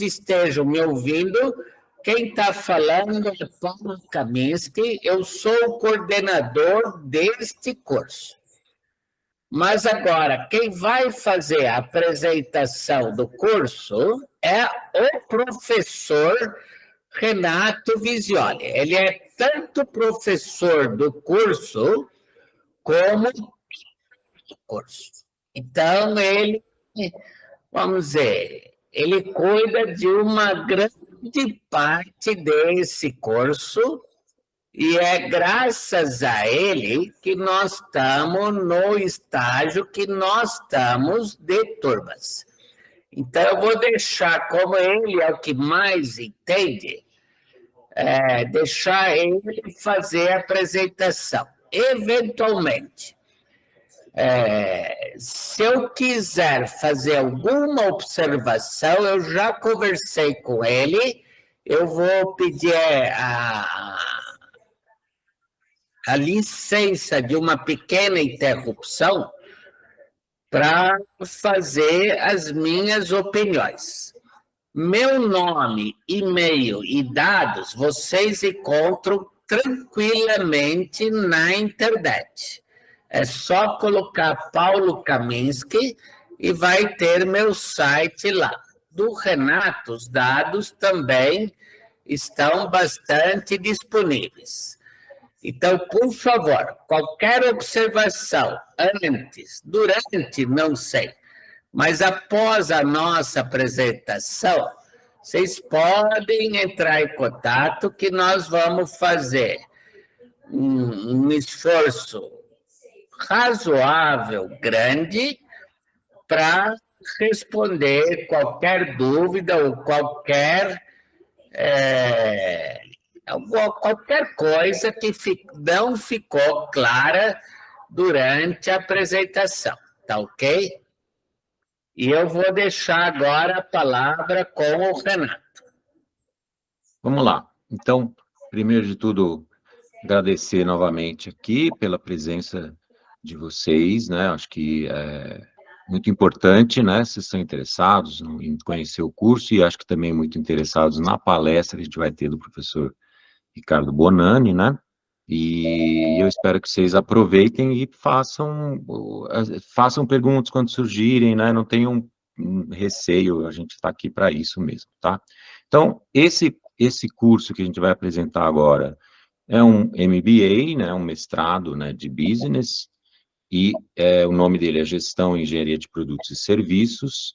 todos estejam me ouvindo. Quem está falando é Paulo Kaminski, eu sou o coordenador deste curso. Mas agora, quem vai fazer a apresentação do curso é o professor Renato Visioli. Ele é tanto professor do curso como do curso. Então, ele, vamos dizer, ele cuida de uma grande parte desse curso e é graças a ele que nós estamos no estágio que nós estamos de turmas. Então, eu vou deixar, como ele é o que mais entende, deixar ele fazer a apresentação. Eventualmente, se eu quiser fazer alguma observação, eu já conversei com ele, eu vou pedir a licença de uma pequena interrupção para fazer as minhas opiniões. Meu nome, e-mail e dados vocês encontram tranquilamente na internet. É só colocar Paulo Kaminski e vai ter meu site lá. Do Renato, os dados também estão bastante disponíveis. Então, por favor, qualquer observação antes, durante, não sei, mas após a nossa apresentação, vocês podem entrar em contato que nós vamos fazer um esforço razoável, grande, para responder qualquer dúvida ou qualquer coisa que não ficou clara durante a apresentação, tá ok? E eu vou deixar agora a palavra com o Renato. Vamos lá. Então, primeiro de tudo, agradecer novamente aqui pela presença de vocês, né? Acho que é muito importante, né? Vocês estão interessados em conhecer o curso e acho que também muito interessados na palestra que a gente vai ter do professor Ricardo Bonani, né? E eu espero que vocês aproveitem e façam perguntas quando surgirem, né? Não tenham receio, a gente está aqui para isso mesmo, tá? Então, esse curso que a gente vai apresentar agora é um MBA, né? Um mestrado, né, de Business, e o nome dele é Gestão e Engenharia de Produtos e Serviços,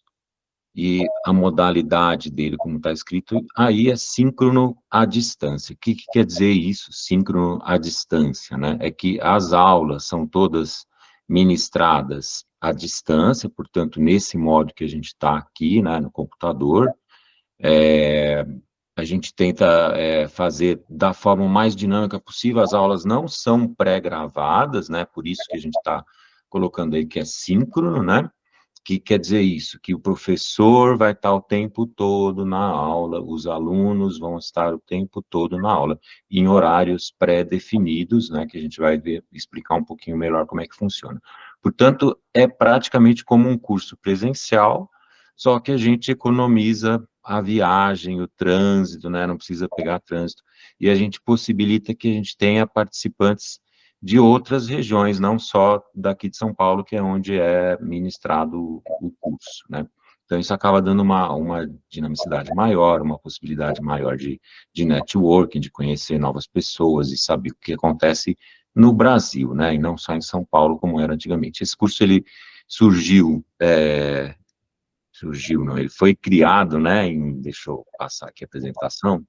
e a modalidade dele, como está escrito, aí é síncrono à distância. O que quer dizer isso, síncrono à distância, né? É que as aulas são todas ministradas à distância, portanto, nesse modo que a gente está aqui, né, no computador, a gente tenta fazer da forma mais dinâmica possível, as aulas não são pré-gravadas, né, por isso que a gente está colocando aí que é síncrono, né? Que quer dizer isso? Que o professor vai estar o tempo todo na aula, os alunos vão estar o tempo todo na aula, em horários pré-definidos, né, que a gente vai explicar um pouquinho melhor como é que funciona. Portanto, é praticamente como um curso presencial, só que a gente economiza a viagem, o trânsito, né, não precisa pegar trânsito, e a gente possibilita que a gente tenha participantes de outras regiões, não só daqui de São Paulo, que é onde é ministrado o curso, né? Então, isso acaba dando uma dinamicidade maior, uma possibilidade maior de networking, de conhecer novas pessoas e saber o que acontece no Brasil, né? E não só em São Paulo, como era antigamente. Esse curso, ele não, ele foi criado, né? Deixa eu passar aqui a apresentação.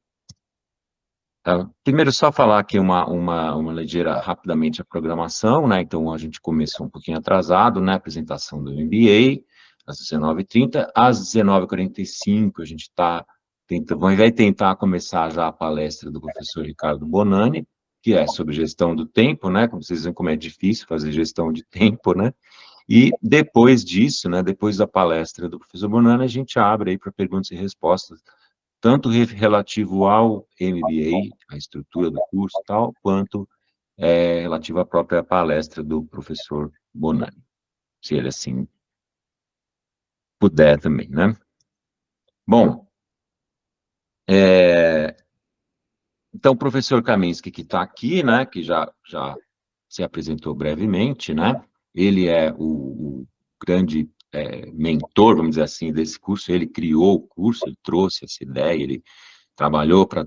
Primeiro, só falar aqui uma ligeira, rapidamente, a programação, né? Então, a gente começou um pouquinho atrasado, né? Apresentação do MBA, às 19h30. Às 19h45, a gente vai tentar começar já a palestra do professor Ricardo Bonani, que é sobre gestão do tempo, né? Como vocês veem, como é difícil fazer gestão de tempo, né? E depois disso, né? Depois da palestra do professor Bonani, a gente abre aí para perguntas e respostas, tanto relativo ao MBA, a estrutura do curso e tal, quanto relativo à própria palestra do professor Bonani, se ele assim puder também, né? Bom, Então, o professor Kaminski, que está aqui, né, que já se apresentou brevemente, né, ele é o grande mentor, vamos dizer assim, desse curso, ele criou o curso, ele trouxe essa ideia, ele trabalhou para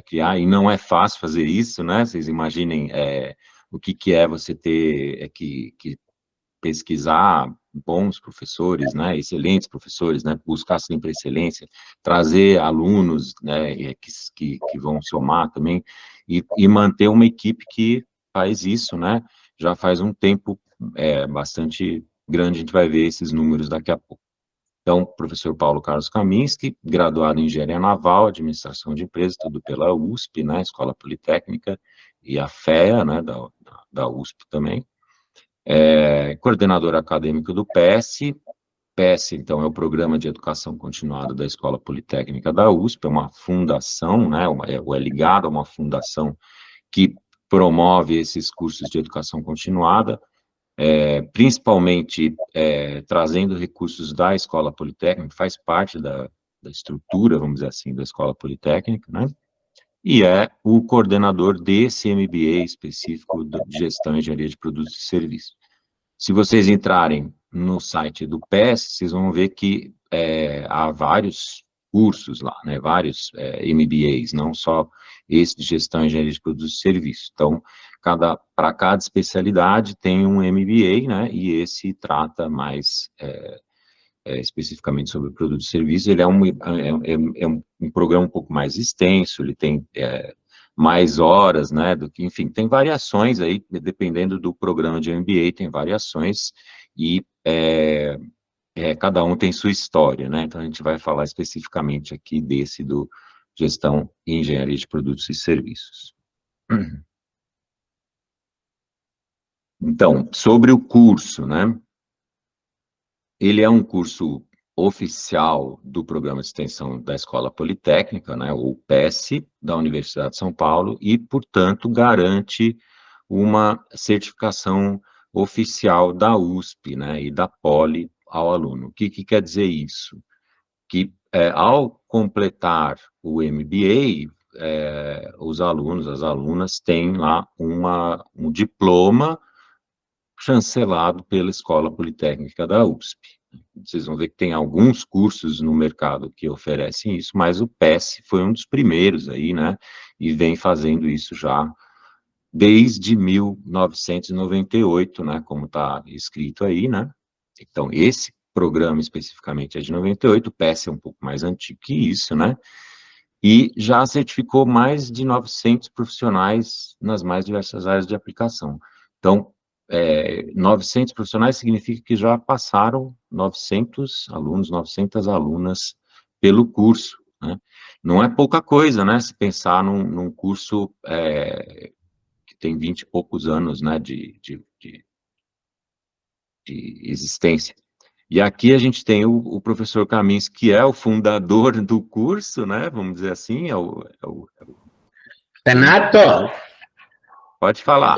criar, e não é fácil fazer isso, né, vocês imaginem o que é você ter que pesquisar bons professores, né, excelentes professores, né, buscar sempre excelência, trazer alunos, né, que vão somar também, e manter uma equipe que faz isso, né, já faz um tempo bastante grande, a gente vai ver esses números daqui a pouco. Então, professor Paulo Carlos Kaminski, graduado em Engenharia Naval, Administração de Empresas, tudo pela USP, né, Escola Politécnica, e a FEA, né, da USP também, coordenador acadêmico do PES. PES, então, é o Programa de Educação Continuada da Escola Politécnica da USP, é uma fundação, né, é ligado a uma fundação que promove esses cursos de educação continuada, principalmente trazendo recursos da Escola Politécnica, faz parte da estrutura, vamos dizer assim, da Escola Politécnica, né, e é o coordenador desse MBA específico de Gestão e Engenharia de Produtos e Serviços. Se vocês entrarem no site do PES, vocês vão ver que há vários cursos lá, né, vários MBAs, não só esse de Gestão e Engenharia de Produtos e Serviços. Então, para cada especialidade tem um MBA, né, e esse trata mais especificamente sobre produtos e serviços. Ele é um programa um pouco mais extenso, ele tem mais horas, né, do que, enfim, tem variações aí, dependendo do programa de MBA, tem variações, e cada um tem sua história, né, então a gente vai falar especificamente aqui desse do Gestão e Engenharia de Produtos e Serviços. Então, sobre o curso, né, ele é um curso oficial do Programa de Extensão da Escola Politécnica, né, o PES, da Universidade de São Paulo, e, portanto, garante uma certificação oficial da USP, né, e da Poli ao aluno. O que quer dizer isso? Que, ao completar o MBA, os alunos, as alunas, têm lá um diploma chancelado pela Escola Politécnica da USP. Vocês vão ver que tem alguns cursos no mercado que oferecem isso, mas o PES foi um dos primeiros aí, né, e vem fazendo isso já desde 1998, né, como está escrito aí, né, então esse programa especificamente é de 98, o PES é um pouco mais antigo que isso, né, e já certificou mais de 900 profissionais nas mais diversas áreas de aplicação. Então, 900 profissionais significa que já passaram 900 alunos, 900 alunas pelo curso, né? Não é pouca coisa, né, se pensar num curso que tem 20 e poucos anos, né, de existência. E aqui a gente tem o professor Camins, que é o fundador do curso, né, vamos dizer assim, Renato, Pode falar.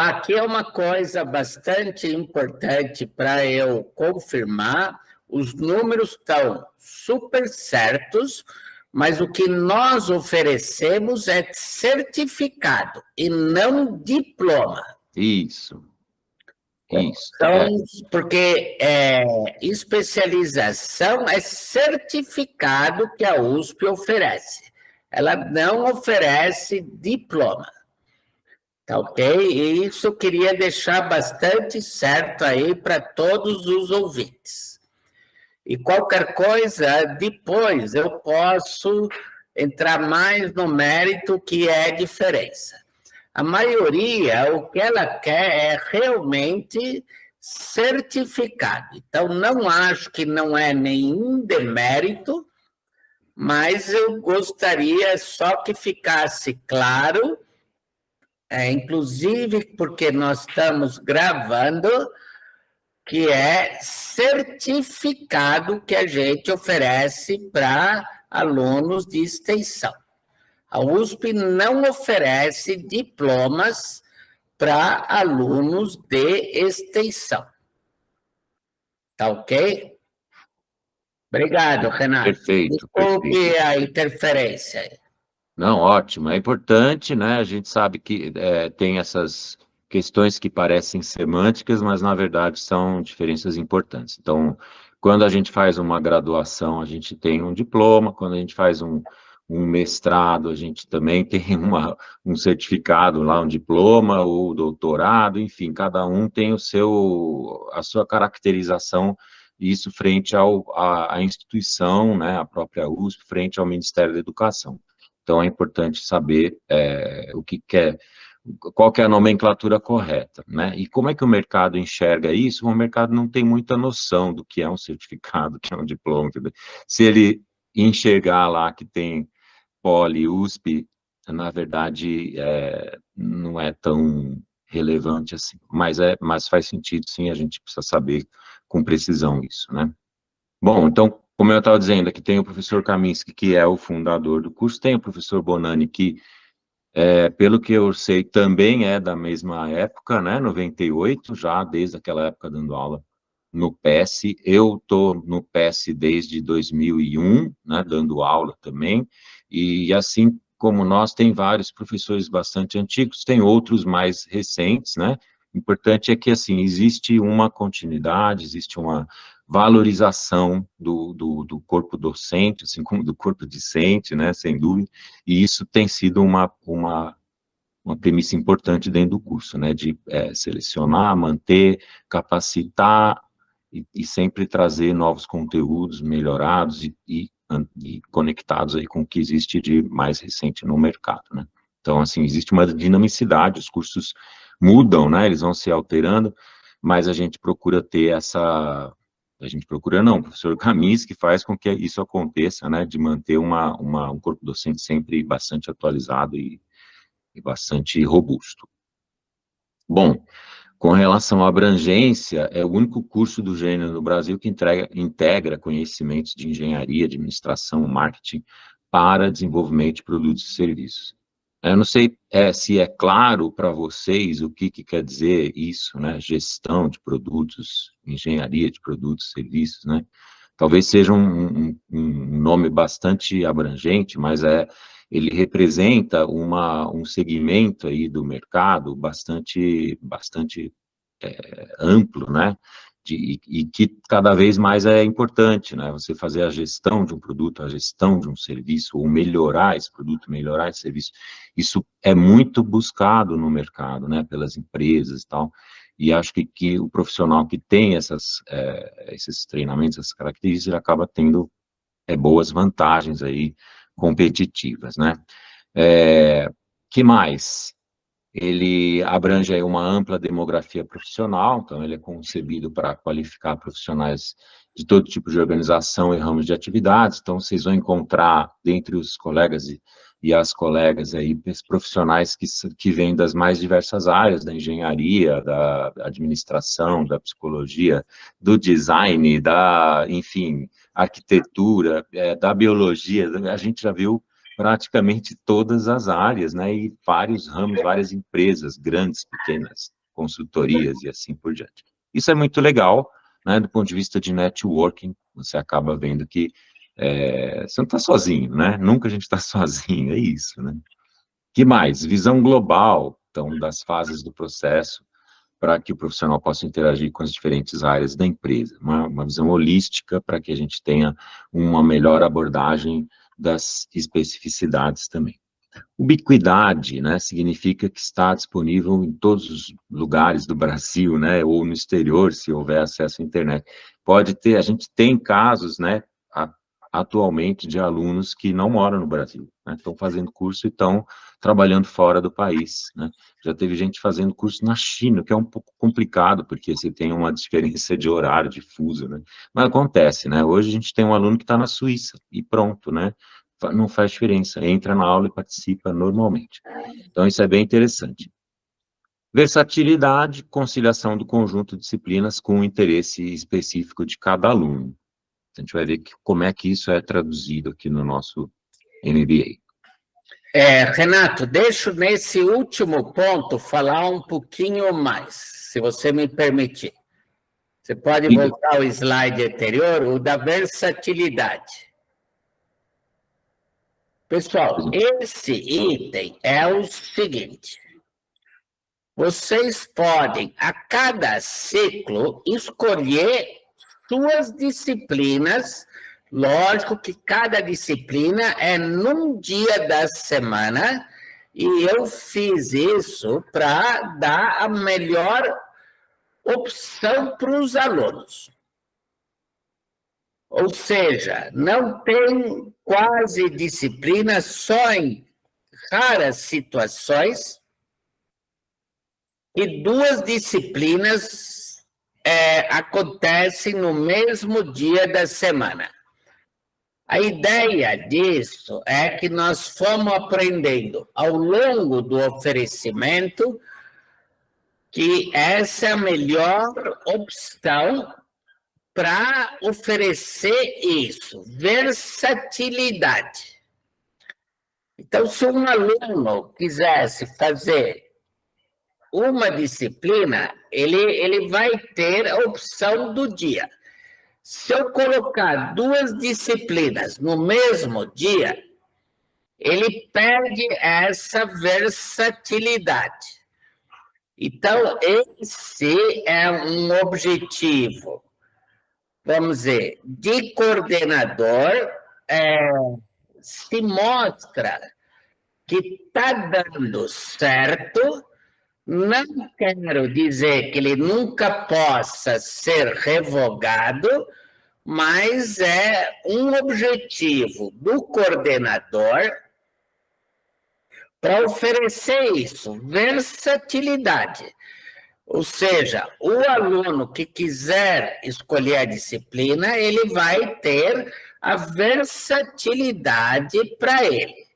aqui é uma coisa bastante importante para eu confirmar. Os números estão super certos, mas o que nós oferecemos é certificado e não diploma. Isso. Então, porque especialização é certificado que a USP oferece. Ela não oferece diploma. Tá ok? E isso eu queria deixar bastante certo aí para todos os ouvintes. E qualquer coisa, depois eu posso entrar mais no mérito que é a diferença. A maioria, o que ela quer é realmente certificado. Então, não acho que não é nenhum demérito, mas eu gostaria só que ficasse claro, inclusive porque nós estamos gravando, que é certificado que a gente oferece para alunos de extensão. A USP não oferece diplomas para alunos de extensão. Tá ok? Obrigado, Renato. Perfeito, Desculpe perfeito. a interferência. Não, ótimo. É importante, né? A gente sabe que tem essas questões que parecem semânticas, mas na verdade são diferenças importantes. Então, quando a gente faz uma graduação, a gente tem um diploma, quando a gente faz um mestrado, a gente também tem um certificado lá, um diploma, ou doutorado, enfim, cada um tem a sua caracterização, isso frente à instituição, né, a própria USP, frente ao Ministério da Educação. Então, é importante saber qual que é a nomenclatura correta, né? E como é que o mercado enxerga isso? O mercado não tem muita noção do que é um certificado, que é um diploma. Se ele enxergar lá que tem Poli, USP, na verdade, não é tão relevante assim. Mas faz sentido, sim, a gente precisa saber com precisão isso, né? Bom, então, como eu estava dizendo, aqui tem o professor Kaminski, que é o fundador do curso, tem o professor Bonani, que, pelo que eu sei, também é da mesma época, né, 98, já desde aquela época dando aula no PES. Eu estou no PES desde 2001, né, dando aula também, e assim como nós, tem vários professores bastante antigos, tem outros mais recentes, né, o importante é que, assim, existe uma continuidade, existe uma valorização do corpo docente, assim como do corpo discente, né, sem dúvida, e isso tem sido uma premissa importante dentro do curso, né, de selecionar, manter, capacitar e sempre trazer novos conteúdos melhorados e conectados aí com o que existe de mais recente no mercado, né. Então, assim, existe uma dinamicidade, os cursos mudam, né, eles vão se alterando, mas a gente procura ter a gente procura não, o professor Camis que faz com que isso aconteça, né, de manter um corpo docente sempre bastante atualizado e bastante robusto. Bom, com relação à abrangência, é o único curso do gênero no Brasil que integra conhecimentos de engenharia, administração, marketing para desenvolvimento de produtos e serviços. Eu não sei se é claro para vocês o que quer dizer isso, né? Gestão de produtos, engenharia de produtos e serviços, né? Talvez seja um nome bastante abrangente, mas ele representa um segmento aí do mercado bastante amplo, né? E que cada vez mais é importante, né? Você fazer a gestão de um produto, a gestão de um serviço, ou melhorar esse produto, melhorar esse serviço, isso é muito buscado no mercado, né? Pelas empresas e tal. E acho que o profissional que tem esses treinamentos, essas características, ele acaba tendo boas vantagens aí competitivas, né? Que mais? Ele abrange aí uma ampla demografia profissional, então ele é concebido para qualificar profissionais de todo tipo de organização e ramos de atividades, então vocês vão encontrar, dentre os colegas e as colegas aí, profissionais que vêm das mais diversas áreas, da engenharia, da administração, da psicologia, do design, enfim, arquitetura, da biologia, a gente já viu praticamente todas as áreas, né, e vários ramos, várias empresas, grandes, pequenas, consultorias e assim por diante. Isso é muito legal, né, do ponto de vista de networking, você acaba vendo que você não está sozinho, né, nunca a gente está sozinho, é isso, né. Que mais? Visão global, então, das fases do processo, para que o profissional possa interagir com as diferentes áreas da empresa, uma visão holística para que a gente tenha uma melhor abordagem das especificidades também. Ubiquidade, né, significa que está disponível em todos os lugares do Brasil, né, ou no exterior, se houver acesso à internet. A gente tem casos, né, atualmente de alunos que não moram no Brasil, né, estão fazendo curso e estão trabalhando fora do país, né. Já teve gente fazendo curso na China, que é um pouco complicado, porque você tem uma diferença de horário, de fuso, né, mas acontece, né, hoje a gente tem um aluno que está na Suíça, e pronto, né, não faz diferença, entra na aula e participa normalmente. Então, isso é bem interessante. Versatilidade, conciliação do conjunto de disciplinas com o interesse específico de cada aluno. A gente vai ver como é que isso é traduzido aqui no nosso MBA. Renato, deixo nesse último ponto falar um pouquinho mais, se você me permitir. Você pode voltar ao slide anterior, o da versatilidade. Pessoal, esse item é o seguinte. Vocês podem, a cada ciclo, escolher suas disciplinas. Lógico que cada disciplina é num dia da semana, e eu fiz isso para dar a melhor opção para os alunos. Ou seja, não tem quase disciplina, só em raras situações, e duas disciplinas acontecem no mesmo dia da semana. A ideia disso é que nós fomos aprendendo ao longo do oferecimento que essa é a melhor opção para oferecer isso, versatilidade. Então, se um aluno quisesse fazer uma disciplina, ele vai ter a opção do dia. Se eu colocar duas disciplinas no mesmo dia, ele perde essa versatilidade. Então, esse é um objetivo, vamos dizer, de coordenador, se mostra que está dando certo. Não quero dizer que ele nunca possa ser revogado, mas é um objetivo do coordenador para oferecer isso, versatilidade. Ou seja, o aluno que quiser escolher a disciplina, ele vai ter a versatilidade para ele.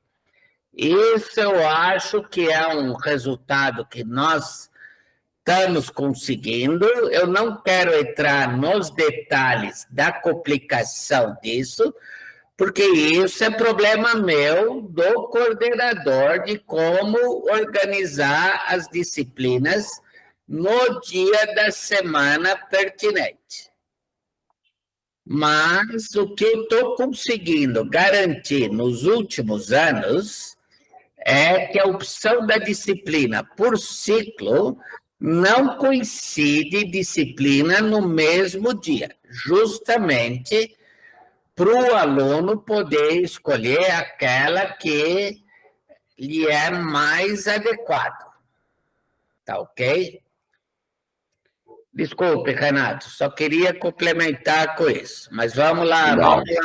Isso eu acho que é um resultado que nós estamos conseguindo. Eu não quero entrar nos detalhes da complicação disso, porque isso é problema meu, do coordenador, de como organizar as disciplinas no dia da semana pertinente. Mas o que eu estou conseguindo garantir nos últimos anos é que a opção da disciplina por ciclo não coincide disciplina no mesmo dia, justamente para o aluno poder escolher aquela que lhe é mais adequada. Tá ok? Desculpe, Renato, só queria complementar com isso, mas vamos lá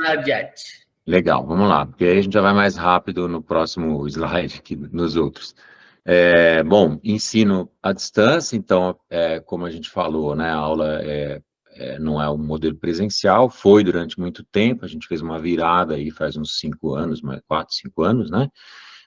adiante. Legal, vamos lá, porque aí a gente já vai mais rápido no próximo slide que nos outros. Bom, ensino à distância, então, como a gente falou, né, a aula não é um modelo presencial, foi durante muito tempo, a gente fez uma virada aí faz uns 5 anos, 4, 5 anos, né,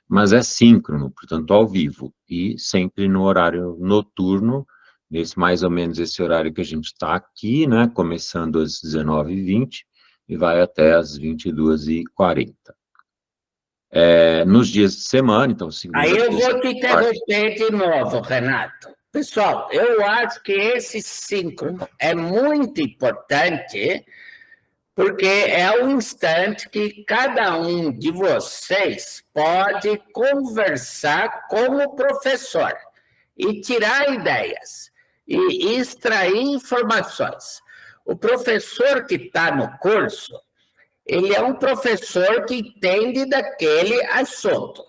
mas é síncrono, portanto, ao vivo, e sempre no horário noturno, nesse mais ou menos esse horário que a gente está aqui, né, começando às 19h20, e vai até às 22h40. Nos dias de semana, então, segunda... Aí eu vou te interromper de novo, Renato. Pessoal, eu acho que esse síncrono é muito importante, porque é o instante que cada um de vocês pode conversar com o professor e tirar ideias e extrair informações. O professor que está no curso, ele é um professor que entende daquele assunto.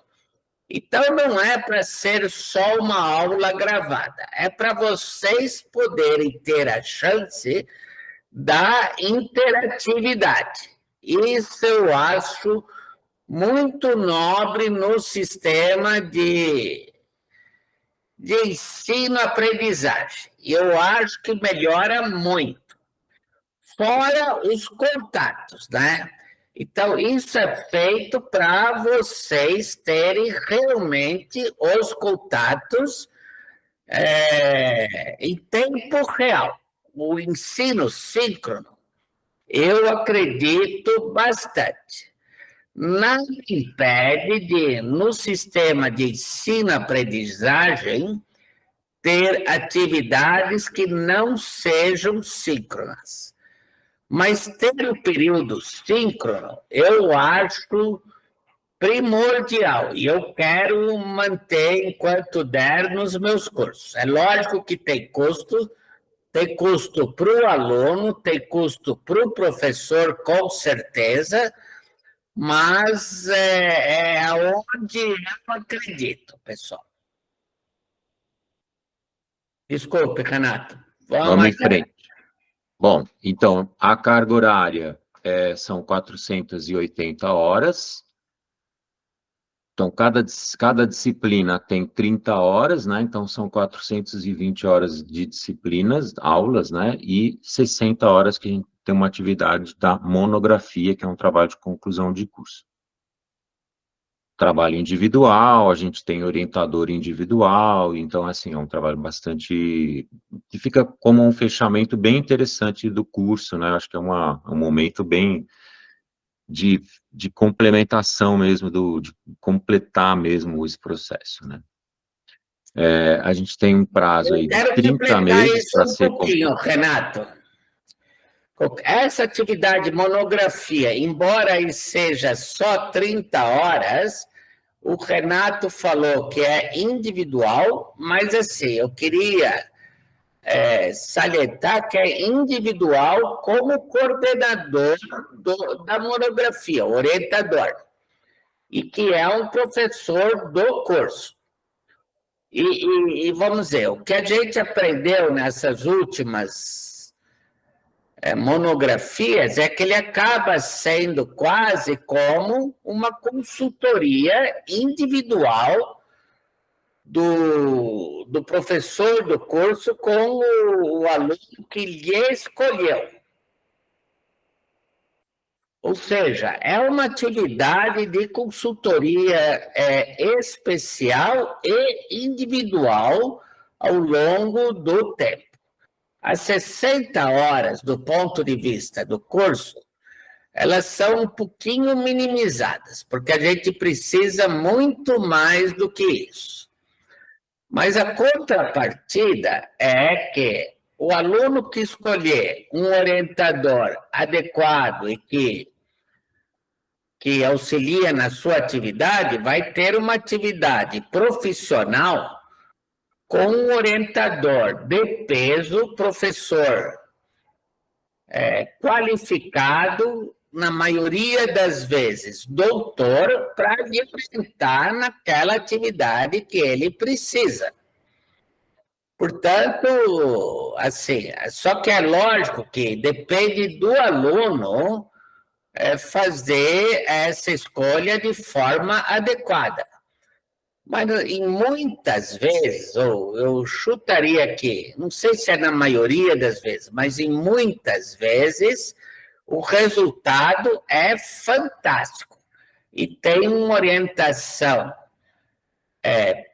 Então, não é para ser só uma aula gravada, é para vocês poderem ter a chance da interatividade. Isso eu acho muito nobre no sistema de ensino-aprendizagem. Eu acho que melhora muito. Fora os contatos, né? Então, isso é feito para vocês terem realmente os contatos em tempo real. O ensino síncrono, eu acredito bastante. Nada impede de, no sistema de ensino-aprendizagem, ter atividades que não sejam síncronas. Mas ter o período síncrono, eu acho primordial, e eu quero manter enquanto der nos meus cursos. É lógico que tem custo para o aluno, tem custo para o professor, com certeza, mas é aonde eu acredito, pessoal. Desculpe, Renato. Vamos em frente. Bom, então, a carga horária são 480 horas. Então, cada disciplina tem 30 horas, né? Então, são 420 horas de disciplinas, aulas, né? E 60 horas que a gente tem uma atividade da monografia, que é um trabalho de conclusão de curso. Trabalho individual, a gente tem orientador individual, então, assim, é um trabalho bastante... que fica como um fechamento bem interessante do curso, né? Acho que é um momento bem... de complementação mesmo, de completar mesmo esse processo, né? A gente tem um prazo aí de 30 meses para ser... Renato. Essa atividade monografia, embora seja só 30 horas, o Renato falou que é individual, mas assim, eu queria salientar que é individual como coordenador da monografia, orientador, e que é um professor do curso. E vamos dizer, o que a gente aprendeu nessas últimas monografias é que ele acaba sendo quase como uma consultoria individual do professor do curso com o aluno que lhe escolheu. Ou seja, é uma atividade de consultoria especial e individual ao longo do tempo. As 60 horas, do ponto de vista do curso, elas são um pouquinho minimizadas, porque a gente precisa muito mais do que isso. Mas a contrapartida é que o aluno que escolher um orientador adequado e que auxilia na sua atividade, vai ter uma atividade profissional com um orientador de peso, professor qualificado, na maioria das vezes, doutor, para lhe orientar naquela atividade que ele precisa. Portanto, assim, só que é lógico que depende do aluno fazer essa escolha de forma adequada. Mas em muitas vezes, ou eu chutaria aqui, não sei se é na maioria das vezes, mas em muitas vezes o resultado é fantástico e tem uma orientação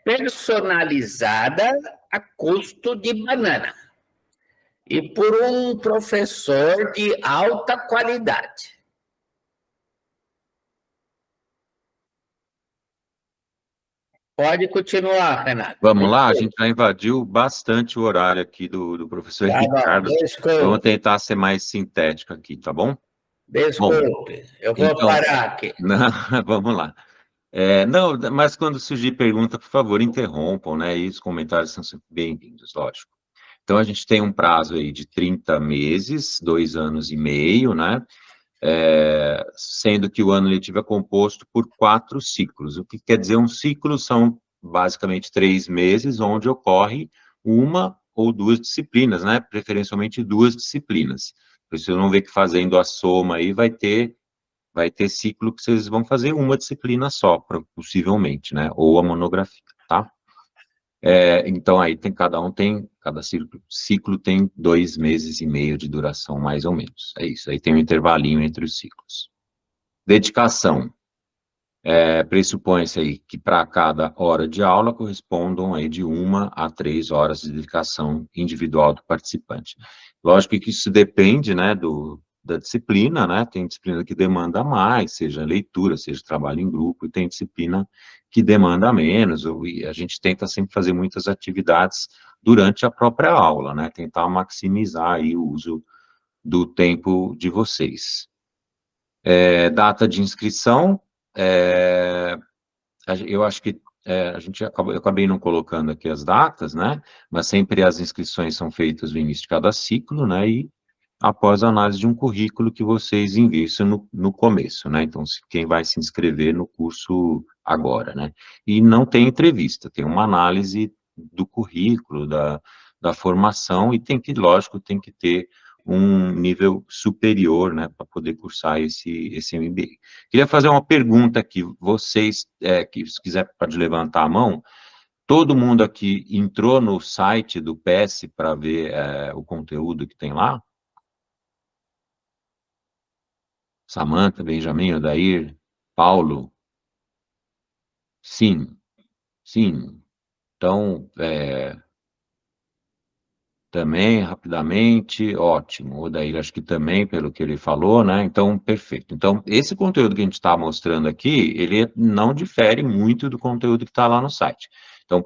personalizada a custo de banana e por um professor de alta qualidade. Pode continuar, Renato. Vamos lá, a gente já invadiu bastante o horário aqui do professor Ricardo. Vamos tentar ser mais sintético aqui, tá bom? Desculpe, eu vou parar aqui. Não, vamos lá. Não, mas quando surgir pergunta, por favor, interrompam, né? E os comentários são sempre bem-vindos, lógico. Então, a gente tem um prazo aí de 30 meses, 2 anos e meio, né? Sendo que o ano letivo é composto por 4 ciclos. O que quer dizer um ciclo são basicamente 3 meses, onde ocorre uma ou 2 disciplinas, né? Preferencialmente 2 disciplinas. Você não vê que fazendo a soma aí vai ter ciclo que vocês vão fazer uma disciplina só, possivelmente, né? Ou a monografia, tá? Então, aí cada ciclo tem 2 meses e meio de duração, mais ou menos. É isso, aí tem um intervalinho entre os ciclos. Dedicação. Pressupõe-se aí que para cada hora de aula correspondam aí de 1 a 3 horas de dedicação individual do participante. Lógico que isso depende, né, da disciplina, né? Tem disciplina que demanda mais, seja leitura, seja trabalho em grupo, e tem disciplina que demanda menos, e a gente tenta sempre fazer muitas atividades durante a própria aula, né? Tentar maximizar aí o uso do tempo de vocês. Data de inscrição, eu acho que eu acabei não colocando aqui as datas, né? Mas sempre as inscrições são feitas no início de cada ciclo, né? E após a análise de um currículo que vocês investem no começo, né? Então, quem vai se inscrever no curso agora, né? E não tem entrevista, tem uma análise do currículo, da formação, e tem que, lógico, tem que ter um nível superior, né, para poder cursar esse MBA. Queria fazer uma pergunta aqui, vocês, que se quiser pode levantar a mão, todo mundo aqui entrou no site do PS para ver o conteúdo que tem lá? Samantha, Benjamin, Odair, Paulo? Sim, sim. Então, também, rapidamente, ótimo. O Odair, acho que também, pelo que ele falou, né? Então, perfeito. Então, esse conteúdo que a gente está mostrando aqui, ele não difere muito do conteúdo que está lá no site. Então,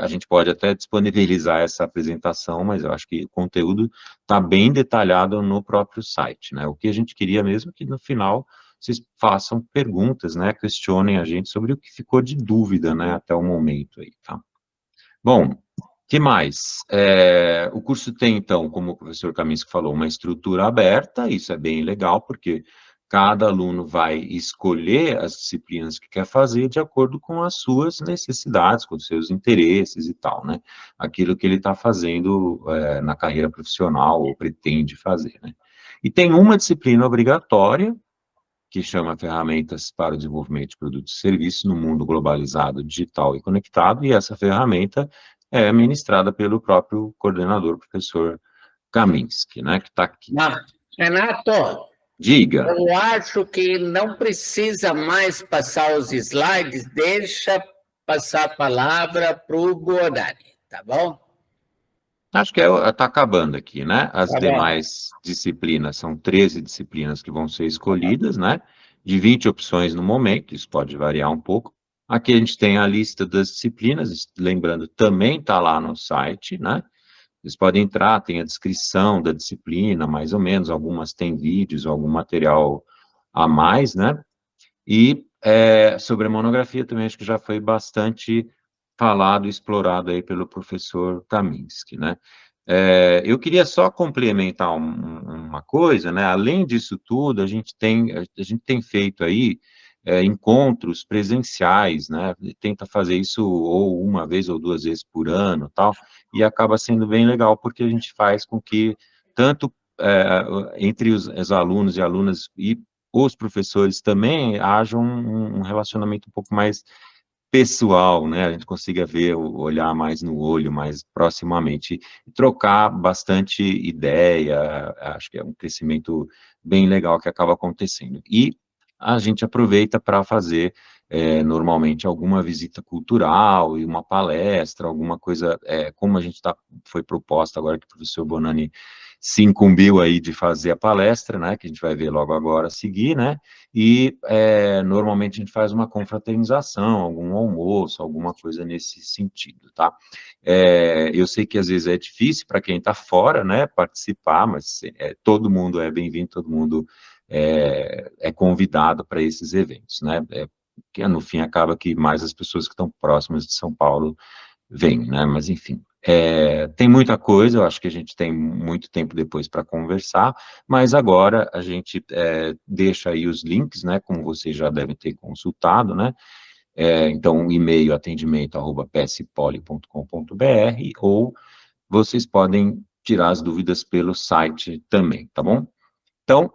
a gente pode até disponibilizar essa apresentação, mas eu acho que o conteúdo está bem detalhado no próprio site, né? O que a gente queria mesmo é que, no final, vocês façam perguntas, né? Questionem a gente sobre o que ficou de dúvida, né? Até o momento aí, tá? Bom, que mais? O curso tem, então, como o professor Kaminski falou, uma estrutura aberta, isso é bem legal, porque cada aluno vai escolher as disciplinas que quer fazer de acordo com as suas necessidades, com os seus interesses e tal, né? Aquilo que ele está fazendo na carreira profissional ou pretende fazer, né? E tem uma disciplina obrigatória, que chama Ferramentas para o Desenvolvimento de Produtos e Serviços no Mundo Globalizado, Digital e Conectado, e essa ferramenta é ministrada pelo próprio coordenador, professor Kaminski, né, que está aqui. Renato, Diga. eu acho que não precisa mais passar os slides, deixa passar a palavra para o Guodani, tá bom? Acho que está acabando aqui, né? As Tá bom. demais disciplinas, são 13 disciplinas que vão ser escolhidas, né? De 20 opções no momento, isso pode variar um pouco. Aqui a gente tem a lista das disciplinas, lembrando, também está lá no site, né? Vocês podem entrar, tem a descrição da disciplina, mais ou menos, algumas têm vídeos, algum material a mais, né? E sobre a monografia também acho que já foi bastante falado e explorado aí pelo professor Kaminski, né? Eu queria só complementar uma coisa, né? Além disso tudo, a gente tem feito aí encontros presenciais, né? Tenta fazer isso ou uma vez ou duas vezes por ano, tal, e acaba sendo bem legal porque a gente faz com que tanto entre os alunos e alunas e os professores também haja um relacionamento um pouco mais pessoal, né? A gente consiga ver, olhar mais no olho, mais proximamente, e trocar bastante ideia, acho que é um crescimento bem legal que acaba acontecendo. E a gente aproveita para fazer, normalmente, alguma visita cultural e uma palestra, alguma coisa, como a gente foi proposta agora que o professor Bonani se incumbiu aí de fazer a palestra, né, que a gente vai ver logo agora a seguir, né, e normalmente a gente faz uma confraternização, algum almoço, alguma coisa nesse sentido, tá? Eu sei que às vezes é difícil para quem está fora, né, participar, mas todo mundo é bem-vindo, todo mundo é convidado para esses eventos, né? Que no fim acaba que mais as pessoas que estão próximas de São Paulo vêm, né? Mas enfim, tem muita coisa, eu acho que a gente tem muito tempo depois para conversar, mas agora a gente deixa aí os links, né? Como vocês já devem ter consultado, né? Então, o e-mail atendimento@pspoli.com.br ou vocês podem tirar as dúvidas pelo site também, tá bom? Então,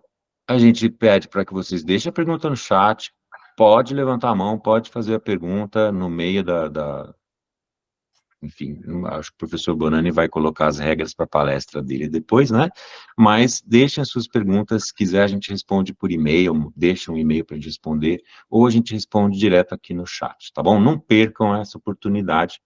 a gente pede para que vocês deixem a pergunta no chat, pode levantar a mão, pode fazer a pergunta no meio enfim, acho que o professor Bonani vai colocar as regras para a palestra dele depois, né? Mas deixem as suas perguntas, se quiser a gente responde por e-mail, deixa um e-mail para a gente responder, ou a gente responde direto aqui no chat, tá bom? Não percam essa oportunidade,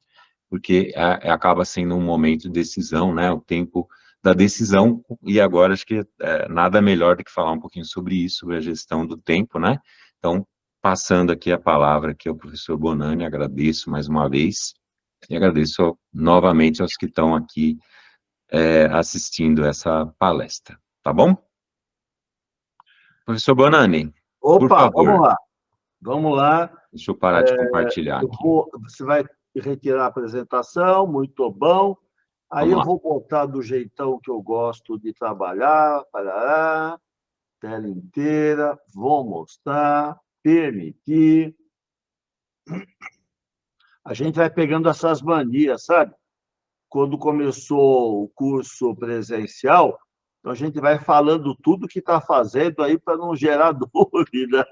porque acaba sendo um momento de decisão, né? O tempo da decisão, e agora acho que nada melhor do que falar um pouquinho sobre isso, sobre a gestão do tempo, né? Então, passando aqui a palavra aqui ao professor Bonani, agradeço mais uma vez, e agradeço novamente aos que estão aqui assistindo essa palestra, tá bom? Professor Bonani, por Opa, vamos favor. lá. Vamos lá. Deixa eu parar de compartilhar aqui. Você vai retirar a apresentação, muito bom. Aí Vamos eu vou botar do jeitão que eu gosto de trabalhar, parará, tela inteira, vou mostrar, permitir. A gente vai pegando essas manias, sabe? Quando começou o curso presencial, então a gente vai falando tudo que está fazendo aí para não gerar dúvida.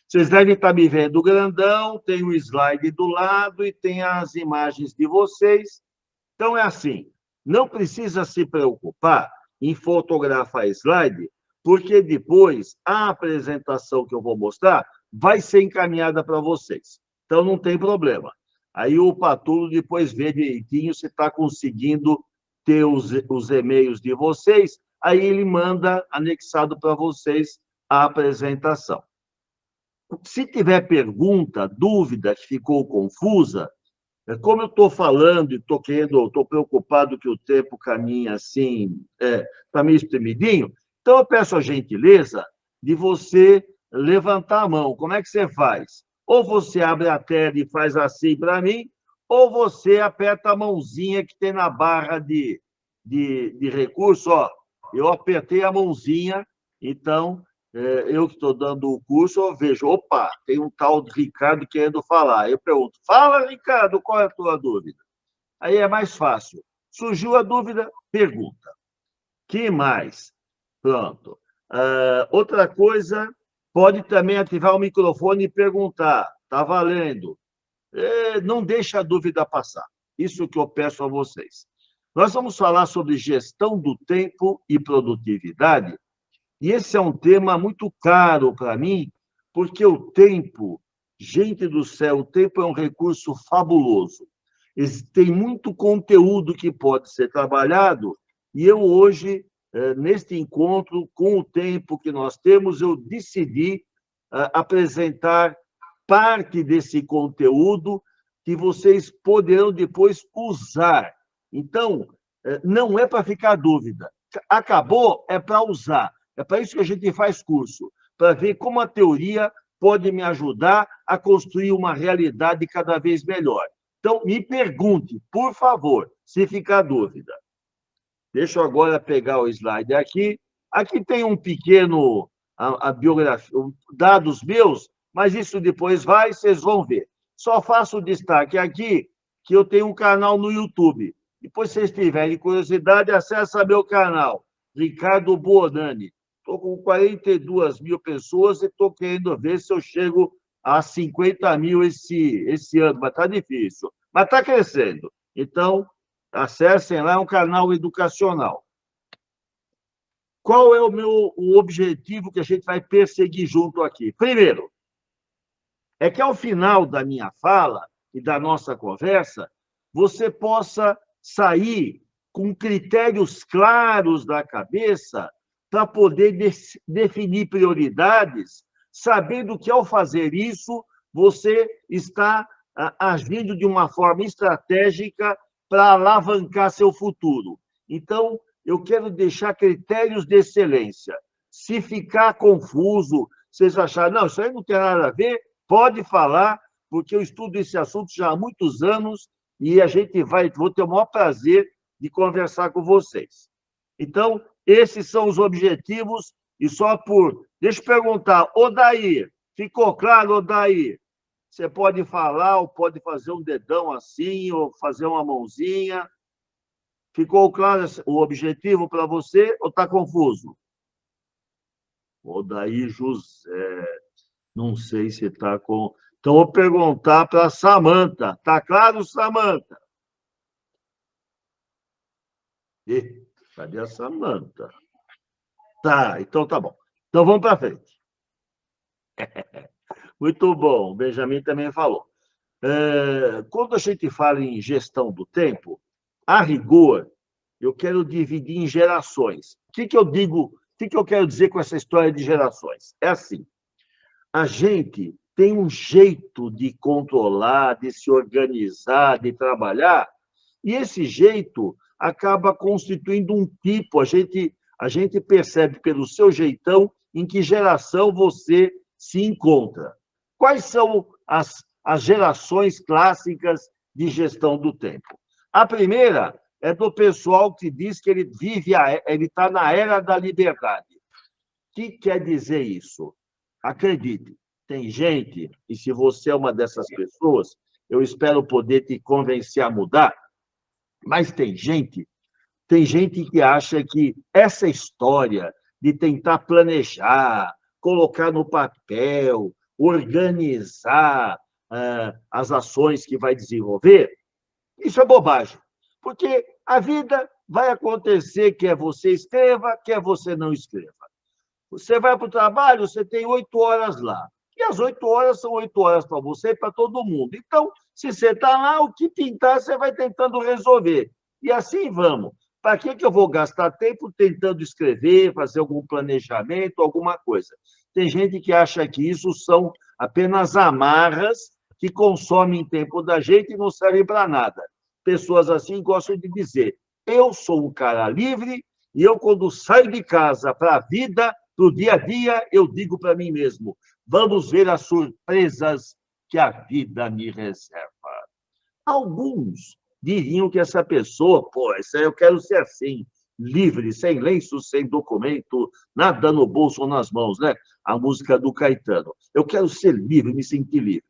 Vocês devem estar me vendo grandão, tem o slide do lado e tem as imagens de vocês. Então, é assim, não precisa se preocupar em fotografar slide, porque depois a apresentação que eu vou mostrar vai ser encaminhada para vocês. Então, não tem problema. Aí o Patulo depois vê direitinho se está conseguindo ter os e-mails de vocês, aí ele manda anexado para vocês a apresentação. Se tiver pergunta, dúvida que ficou confusa, como eu estou falando e estou preocupado que o tempo caminha assim, está meio espremidinho, então eu peço a gentileza de você levantar a mão. Como é que você faz? Ou você abre a tela e faz assim para mim, ou você aperta a mãozinha que tem na barra de recurso. Ó, eu apertei a mãozinha, então eu que estou dando o curso, eu vejo, opa, tem um tal de Ricardo querendo falar. Eu pergunto, fala, Ricardo, qual é a tua dúvida? Aí é mais fácil. Surgiu a dúvida, pergunta. Que mais? Pronto. Outra coisa, pode também ativar o microfone e perguntar. Está valendo. Não deixa a dúvida passar. Isso que eu peço a vocês. Nós vamos falar sobre gestão do tempo e produtividade, e esse é um tema muito caro para mim, porque o tempo, gente do céu, o tempo é um recurso fabuloso. Tem muito conteúdo que pode ser trabalhado, e eu hoje, neste encontro, com o tempo que nós temos, eu decidi apresentar parte desse conteúdo que vocês poderão depois usar. Então, não é para ficar dúvida. Acabou, é para usar. É para isso que a gente faz curso, para ver como a teoria pode me ajudar a construir uma realidade cada vez melhor. Então, me pergunte, por favor, se ficar dúvida. Deixa eu agora pegar o slide aqui. Aqui tem um pequeno a biografia, dados meus, mas isso depois vocês vão ver. Só faço o destaque aqui que eu tenho um canal no YouTube. Depois, se vocês tiverem curiosidade, acessa meu canal, Ricardo Bonani. Estou com 42 mil pessoas e estou querendo ver se eu chego a 50 mil esse ano, mas está difícil. Mas está crescendo. Então, acessem lá, é um canal educacional. Qual é o objetivo que a gente vai perseguir junto aqui? Primeiro, é que ao final da minha fala e da nossa conversa, você possa sair com critérios claros da cabeça para poder definir prioridades, sabendo que, ao fazer isso, você está agindo de uma forma estratégica para alavancar seu futuro. Então, eu quero deixar critérios de excelência. Se ficar confuso, vocês acharem, não, isso aí não tem nada a ver, pode falar, porque eu estudo esse assunto já há muitos anos e vou ter o maior prazer de conversar com vocês. Então, esses são os objetivos, e deixa eu perguntar, Odair, ficou claro, Odair? Você pode falar, ou pode fazer um dedão assim, ou fazer uma mãozinha. Ficou claro o objetivo para você, ou está confuso? Odair José, não sei se está com... Então, vou perguntar para a Samanta. Está claro, Samanta? Cadê a Samanta? Tá, então tá bom. Então, vamos para frente. Muito bom, o Benjamin também falou. Quando a gente fala em gestão do tempo, a rigor, eu quero dividir em gerações. O que eu digo, o que eu quero dizer com essa história de gerações? É assim, a gente tem um jeito de controlar, de se organizar, de trabalhar, e esse jeito acaba constituindo um tipo, a gente percebe pelo seu jeitão em que geração você se encontra. Quais são as gerações clássicas de gestão do tempo? A primeira é do pessoal que diz que ele está na era da liberdade. O que quer dizer isso? Acredite, tem gente, e se você é uma dessas pessoas, eu espero poder te convencer a mudar, mas tem gente que acha que essa história de tentar planejar, colocar no papel, organizar as ações que vai desenvolver, isso é bobagem. Porque a vida vai acontecer, quer você escreva, quer você não escreva. Você vai para o trabalho, você tem 8 horas lá. E as 8 horas são 8 horas para você e para todo mundo. Então, se você está lá, o que pintar, você vai tentando resolver. E assim vamos. Para que eu vou gastar tempo tentando escrever, fazer algum planejamento, alguma coisa? Tem gente que acha que isso são apenas amarras que consomem tempo da gente e não servem para nada. Pessoas assim gostam de dizer, eu sou um cara livre e eu, quando saio de casa para a vida, para o dia a dia, eu digo para mim mesmo, vamos ver as surpresas que a vida me reserva. Alguns diriam que essa pessoa, eu quero ser assim, livre, sem lenço, sem documento, nada no bolso ou nas mãos, né? A música do Caetano. Eu quero ser livre, me sentir livre.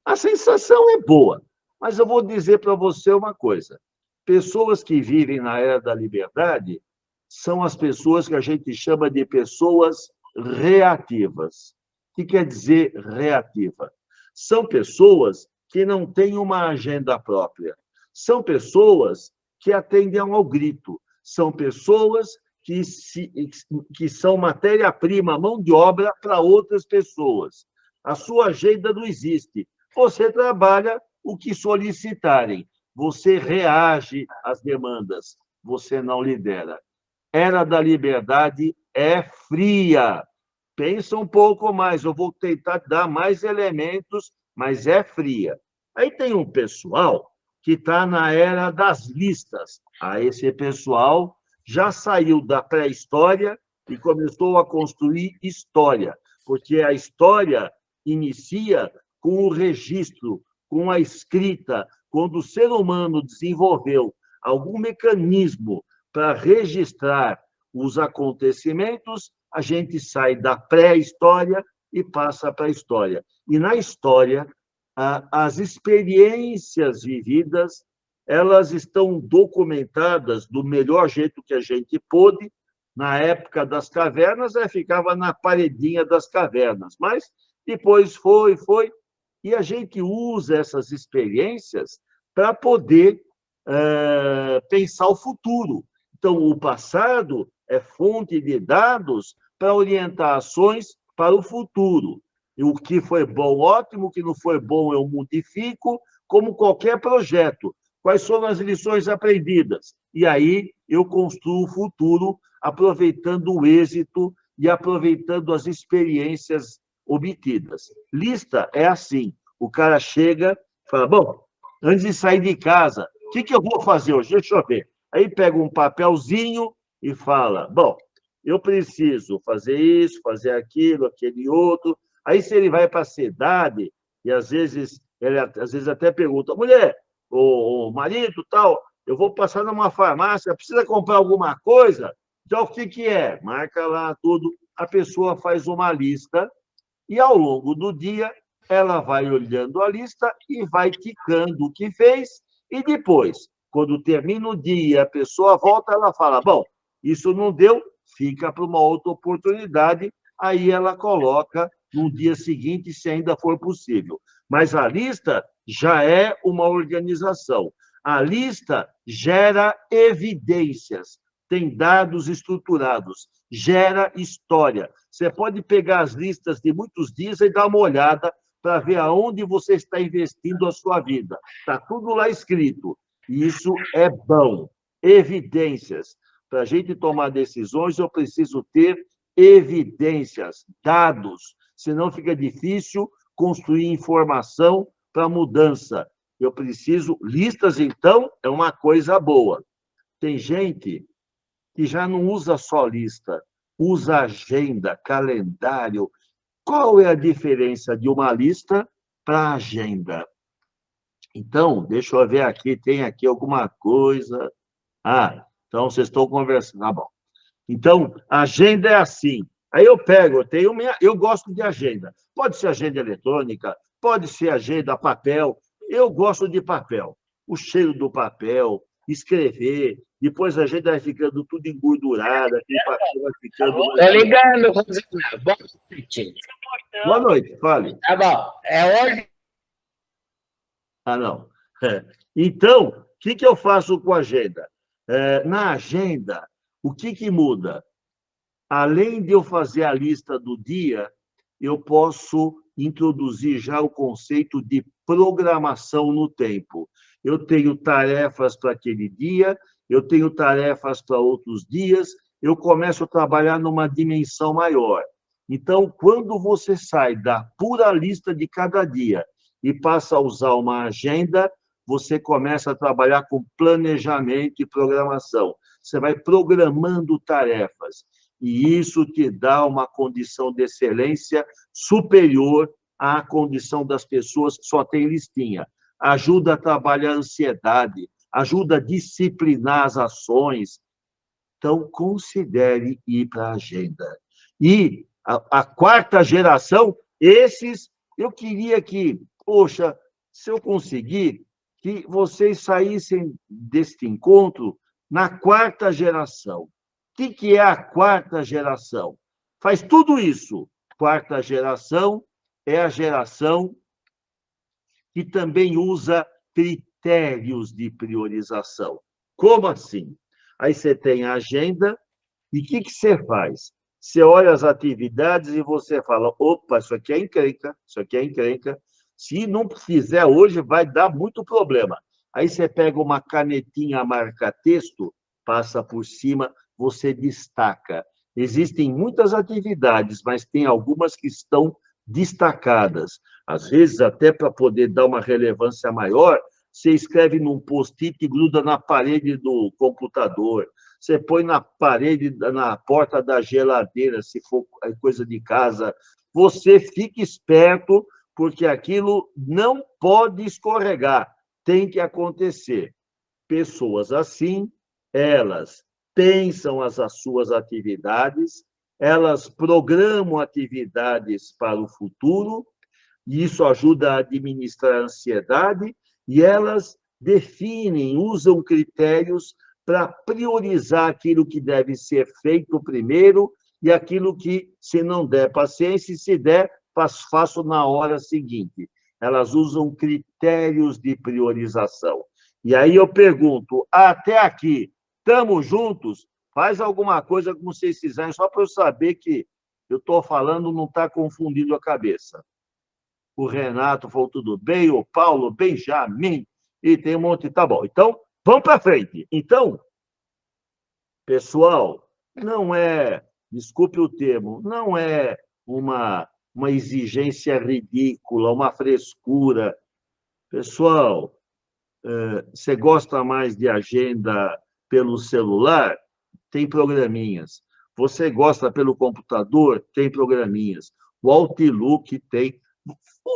A sensação é boa, mas eu vou dizer para você uma coisa. Pessoas que vivem na era da liberdade são as pessoas que a gente chama de pessoas reativas. O que quer dizer reativa? São pessoas que não têm uma agenda própria. São pessoas que atendem ao grito. São pessoas que são matéria-prima, mão de obra para outras pessoas. A sua agenda não existe. Você trabalha o que solicitarem. Você reage às demandas. Você não lidera. Era da liberdade é fria. Pensa um pouco mais. Eu vou tentar dar mais elementos, mas é fria. Aí tem um pessoal que está na era das listas. Esse pessoal já saiu da pré-história e começou a construir história, porque a história inicia com o registro, com a escrita. Quando o ser humano desenvolveu algum mecanismo para registrar os acontecimentos, a gente sai da pré-história e passa para a história. E na história, as experiências vividas, elas estão documentadas do melhor jeito que a gente pôde. Na época das cavernas, ficava na paredinha das cavernas, mas depois foi, e a gente usa essas experiências para poder pensar o futuro. Então, o passado é fonte de dados para orientar ações para o futuro. E o que foi bom, ótimo, o que não foi bom, eu modifico, como qualquer projeto. Quais foram as lições aprendidas? E aí eu construo o futuro, aproveitando o êxito e aproveitando as experiências obtidas. Lista é assim, o cara chega e fala, bom, antes de sair de casa, o que eu vou fazer hoje? Deixa eu ver. Aí pega um papelzinho e fala, bom, eu preciso fazer isso, fazer aquilo, aquele outro. Aí, se ele vai para a cidade, e às vezes ele até pergunta, mulher, o marido, tal, eu vou passar numa farmácia, precisa comprar alguma coisa? Então, o que é? Marca lá tudo. A pessoa faz uma lista e, ao longo do dia, ela vai olhando a lista e vai ticando o que fez. E depois, quando termina o dia, a pessoa volta, ela fala, bom, isso não deu, fica para uma outra oportunidade. Aí ela coloca no dia seguinte, se ainda for possível. Mas a lista já é uma organização. A lista gera evidências, tem dados estruturados, gera história. Você pode pegar as listas de muitos dias e dar uma olhada para ver aonde você está investindo a sua vida. Está tudo lá escrito. E isso é bom. evidências. Para a gente tomar decisões, eu preciso ter evidências, dados, senão fica difícil construir informação para mudança. Eu preciso... Listas, então, é uma coisa boa. Tem gente que já não usa só lista, usa agenda, calendário. Qual é a diferença de uma lista para agenda? Então, deixa eu ver aqui, tem aqui alguma coisa. Ah, então vocês estão conversando. Ah, bom. Então, a agenda é assim. Aí eu pego, eu gosto de agenda. Pode ser agenda eletrônica, pode ser agenda papel. Eu gosto de papel. O cheiro do papel, escrever, depois a agenda vai ficando tudo engordurada, aquele papel vai ficando... Estou ligando, Rosana. Boa noite. Boa noite, fale. Tá bom. É hoje. Ah, não. Então, o que eu faço com a agenda? Na agenda, o que muda? Além de eu fazer a lista do dia, eu posso introduzir já o conceito de programação no tempo. Eu tenho tarefas para aquele dia, eu tenho tarefas para outros dias, eu começo a trabalhar numa dimensão maior. Então, quando você sai da pura lista de cada dia e passa a usar uma agenda, você começa a trabalhar com planejamento e programação. Você vai programando tarefas. E isso te dá uma condição de excelência superior à condição das pessoas que só têm listinha. Ajuda a trabalhar a ansiedade, ajuda a disciplinar as ações. Então, considere ir para a agenda. E a quarta geração, esses, eu queria que, poxa, se eu conseguir, que vocês saíssem deste encontro na quarta geração. O que é a quarta geração? Faz tudo isso. Quarta geração é a geração que também usa critérios de priorização. Como assim? Aí você tem a agenda, e o que você faz? Você olha as atividades e você fala, opa, isso aqui é encrenca, isso aqui é encrenca. Se não fizer hoje, vai dar muito problema. Aí você pega uma canetinha marca-texto, passa por cima, você destaca. Existem muitas atividades, mas tem algumas que estão destacadas. Às vezes, até para poder dar uma relevância maior, você escreve num post-it e gruda na parede do computador. Você põe na parede, na porta da geladeira, se for coisa de casa. Você fica esperto, porque aquilo não pode escorregar, tem que acontecer. Pessoas assim, elas pensam as suas atividades, elas programam atividades para o futuro, e isso ajuda a administrar a ansiedade, e elas definem, usam critérios para priorizar aquilo que deve ser feito primeiro e aquilo que, se não der paciência, se der, faço na hora seguinte. Elas usam critérios de priorização. E aí eu pergunto, até aqui, estamos juntos? Faz alguma coisa como vocês fizerem, só para eu saber que eu estou falando, não está confundindo a cabeça. O Renato falou tudo bem, o Paulo, Benjamin, e tem um monte... Tá bom, então, vamos para frente. Então, pessoal, não é, desculpe o termo, não é uma exigência ridícula, uma frescura. Pessoal, você gosta mais de agenda pelo celular? Tem programinhas. Você gosta pelo computador? Tem programinhas. O Outlook tem.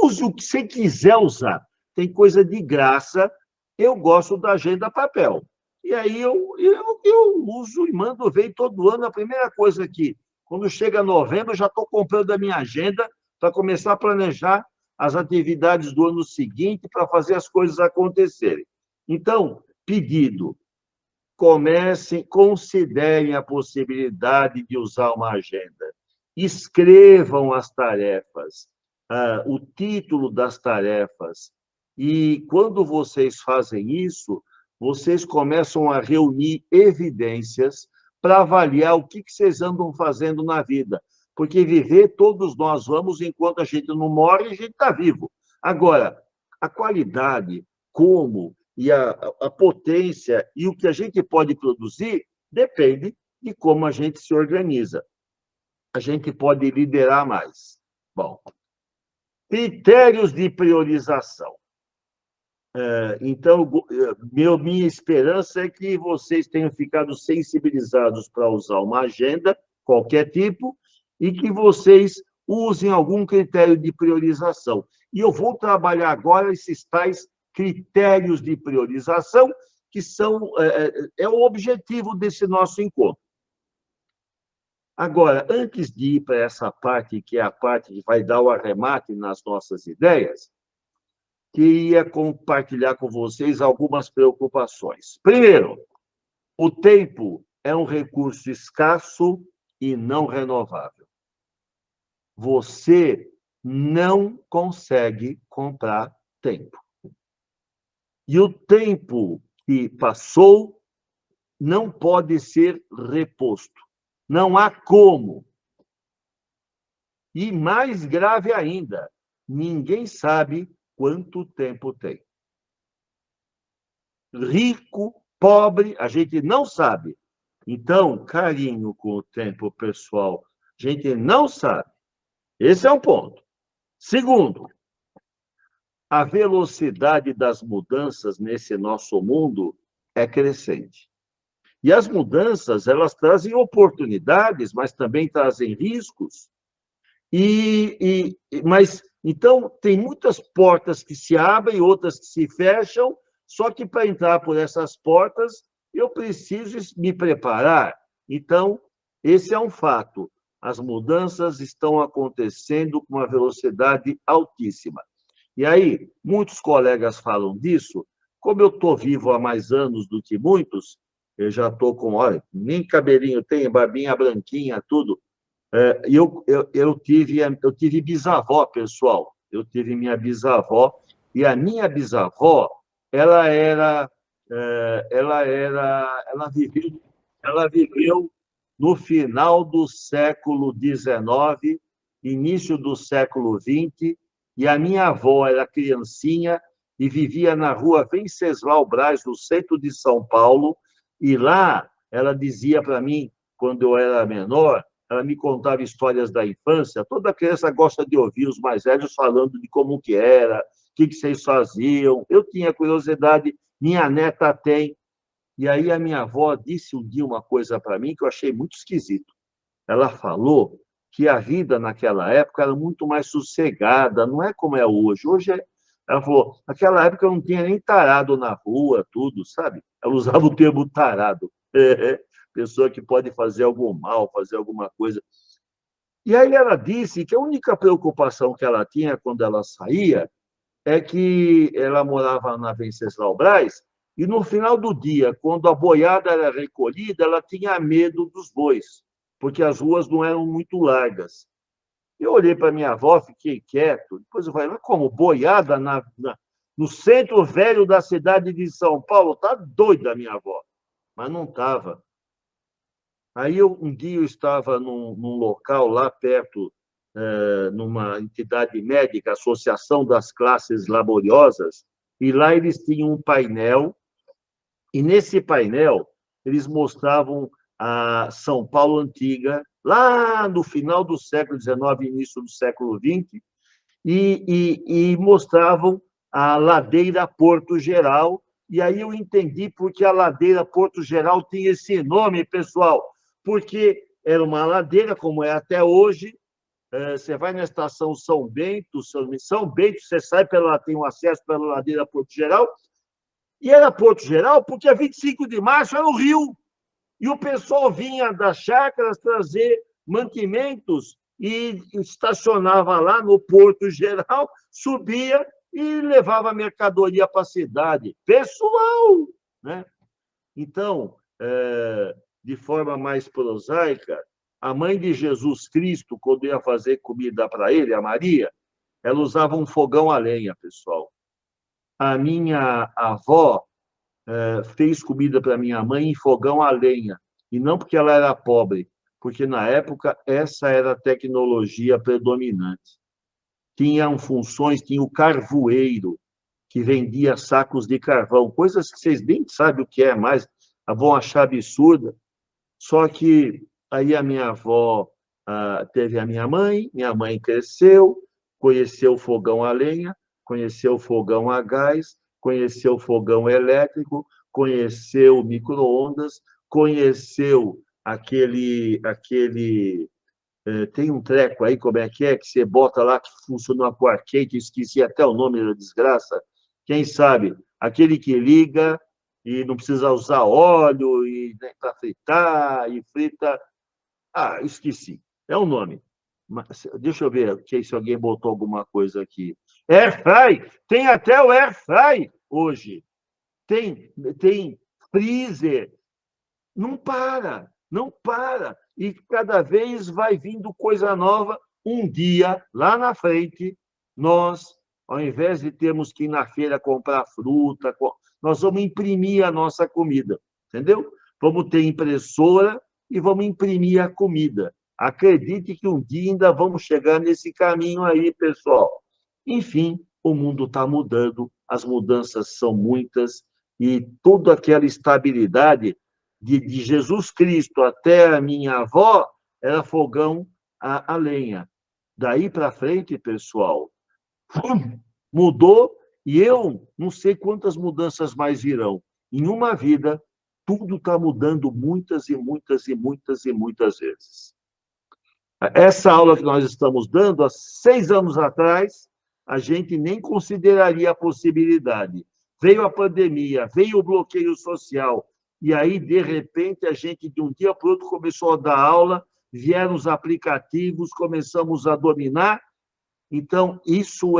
Use o que você quiser usar. Tem coisa de graça. Eu gosto da agenda papel. E aí eu uso e mando ver todo ano. A primeira coisa que, quando chega novembro, eu já estou comprando a minha agenda para começar a planejar as atividades do ano seguinte para fazer as coisas acontecerem. Então, pedido, comecem, considerem a possibilidade de usar uma agenda. Escrevam as tarefas, o título das tarefas. E, quando vocês fazem isso, vocês começam a reunir evidências para avaliar o que vocês andam fazendo na vida. Porque viver, todos nós vamos, enquanto a gente não morre, a gente está vivo. Agora, a qualidade, como e a potência e o que a gente pode produzir depende de como a gente se organiza. A gente pode liderar mais. Bom, critérios de priorização. Então, minha esperança é que vocês tenham ficado sensibilizados para usar uma agenda, qualquer tipo, e que vocês usem algum critério de priorização. E eu vou trabalhar agora esses tais critérios de priorização, que são o objetivo desse nosso encontro. Agora, antes de ir para essa parte, que é a parte que vai dar o arremate nas nossas ideias, queria compartilhar com vocês algumas preocupações. Primeiro, o tempo é um recurso escasso e não renovável. Você não consegue comprar tempo. E o tempo que passou não pode ser reposto. Não há como. E mais grave ainda, ninguém sabe quanto tempo tem. Rico, pobre, a gente não sabe. Então, carinho com o tempo, pessoal, a gente não sabe. Esse é um ponto. Segundo, a velocidade das mudanças nesse nosso mundo é crescente. E as mudanças, elas trazem oportunidades, mas também trazem riscos. Mas, então, tem muitas portas que se abrem, outras que se fecham, só que para entrar por essas portas, eu preciso me preparar. Então, esse é um fato. As mudanças estão acontecendo com uma velocidade altíssima. E aí, muitos colegas falam disso. Como eu estou vivo há mais anos do que muitos, eu já estou com, olha, nem cabelinho tem, barbinha branquinha, tudo. Eu tive bisavó, pessoal. Eu tive minha bisavó, e a minha bisavó, ela viveu no final do século XIX, início do século XX, e a minha avó era criancinha e vivia na rua Venceslau Braz, no centro de São Paulo, e lá ela dizia para mim, quando eu era menor, ela me contava histórias da infância. Toda criança gosta de ouvir os mais velhos falando de como que era, o que vocês faziam. Eu tinha curiosidade, minha neta tem. E aí a minha avó disse um dia uma coisa para mim que eu achei muito esquisito. Ela falou que a vida naquela época era muito mais sossegada, não é como é hoje. Ela falou, naquela época eu não tinha nem tarado na rua, tudo, sabe? Ela usava o termo tarado. Pessoa que pode fazer algum mal, fazer alguma coisa. E aí ela disse que a única preocupação que ela tinha quando ela saía é que ela morava na Venceslau Braz e, no final do dia, quando a boiada era recolhida, ela tinha medo dos bois, porque as ruas não eram muito largas. Eu olhei para minha avó, fiquei quieto. Depois eu falei, mas como? Boiada no centro velho da cidade de São Paulo? Está doida a minha avó. Mas não estava. Aí, um dia, eu estava num local lá perto, numa entidade médica, Associação das Classes Laboriosas, e lá eles tinham um painel, e nesse painel eles mostravam a São Paulo antiga, lá no final do século XIX, início do século XX, e mostravam a ladeira Porto Geral, e aí eu entendi porque a ladeira Porto Geral tinha esse nome, pessoal, porque era uma ladeira, como é até hoje. Você vai na estação São Bento, você sai tem um acesso pela ladeira Porto Geral, e era Porto Geral porque a 25 de março era o Rio, e o pessoal vinha das chácaras trazer mantimentos e estacionava lá no Porto Geral, subia e levava mercadoria para a cidade. Pessoal, né? Então, de forma mais prosaica, a mãe de Jesus Cristo, quando ia fazer comida para ele, a Maria, ela usava um fogão a lenha, pessoal. A minha avó fez comida para minha mãe em fogão a lenha, e não porque ela era pobre, porque na época essa era a tecnologia predominante. Tinham funções, tinha o carvoeiro, que vendia sacos de carvão, coisas que vocês nem sabem o que é mais, vão achar absurda. Só que aí a minha avó teve a minha mãe cresceu, conheceu o fogão a lenha, conheceu o fogão a gás, conheceu o fogão elétrico, conheceu o micro-ondas, conheceu tem um treco aí, como é que você bota lá que funciona com arcade, esqueci até o nome da desgraça. Quem sabe? Aquele que liga e não precisa usar óleo e para fritar, e frita. Esqueci. É o nome. Deixa eu ver se alguém botou alguma coisa aqui. Airfry! Tem até o Airfry hoje. Tem freezer. Não para, não para. E cada vez vai vindo coisa nova. Um dia, lá na frente, nós, ao invés de termos que ir na feira comprar fruta, nós vamos imprimir a nossa comida, entendeu? Vamos ter impressora e vamos imprimir a comida. Acredite que um dia ainda vamos chegar nesse caminho aí, pessoal. Enfim, o mundo está mudando, as mudanças são muitas, e toda aquela estabilidade de Jesus Cristo até a minha avó era fogão a lenha. Daí para frente, pessoal, mudou, e eu não sei quantas mudanças mais virão. Em uma vida, tudo está mudando muitas e muitas e muitas e muitas vezes. Essa aula que nós estamos dando, há 6 anos atrás, a gente nem consideraria a possibilidade. Veio a pandemia, veio o bloqueio social, e aí, de repente, a gente, de um dia para o outro, começou a dar aula, vieram os aplicativos, começamos a dominar. Então, isso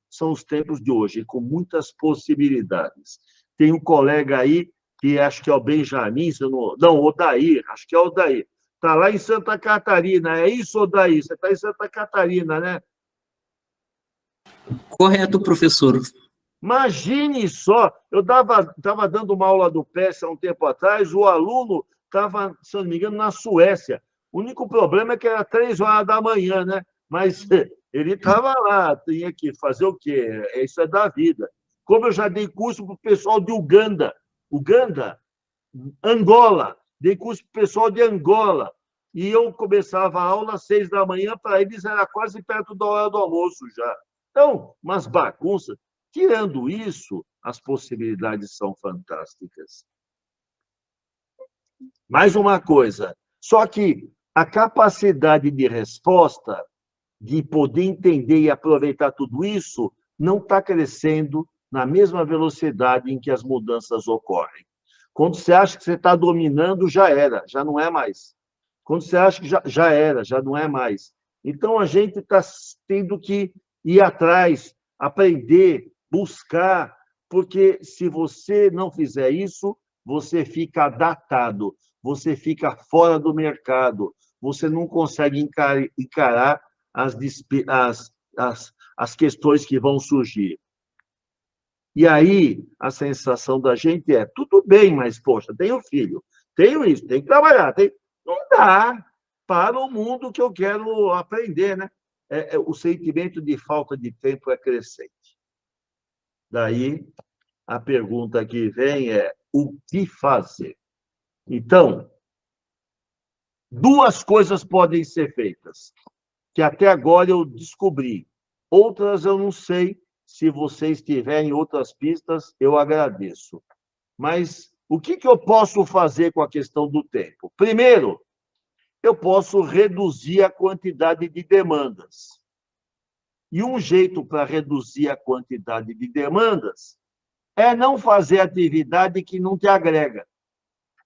são os tempos de hoje, com muitas possibilidades. Tem um colega aí, que acho que é o Benjamin, não, Odair, acho que é o Odair. Está lá em Santa Catarina, é isso, Odair? Você está em Santa Catarina, né? Correto, professor. Imagine só, eu estava dando uma aula do PES há um tempo atrás, o aluno estava, se não me engano, na Suécia. O único problema é que era 3 horas da manhã, né? Mas ele estava lá, tinha que fazer o quê? Isso é da vida. Como eu já dei curso para o pessoal de Angola, dei curso para o pessoal de Angola, e eu começava a aula às 6 da manhã, para eles era quase perto da hora do almoço já. Então, umas bagunças. Tirando isso, as possibilidades são fantásticas. Mais uma coisa, só que a capacidade de resposta, de poder entender e aproveitar tudo isso, não está crescendo na mesma velocidade em que as mudanças ocorrem. Quando você acha que você está dominando, já era, já não é mais. Quando você acha que já era, já não é mais. Então, a gente está tendo que ir atrás, aprender, buscar, porque se você não fizer isso, você fica datado, você fica fora do mercado, você não consegue encarar as questões que vão surgir. E aí, a sensação da gente é, tudo bem, mas, poxa, tenho filho, tenho isso, tenho que trabalhar, não dá para o mundo que eu quero aprender, né? O sentimento de falta de tempo é crescente. Daí, a pergunta que vem é, o que fazer? Então, 2 coisas podem ser feitas, que até agora eu descobri. Outras eu não sei. Se vocês tiverem outras pistas, eu agradeço. Mas o que eu posso fazer com a questão do tempo? Primeiro, eu posso reduzir a quantidade de demandas. E um jeito para reduzir a quantidade de demandas é não fazer atividade que não te agrega.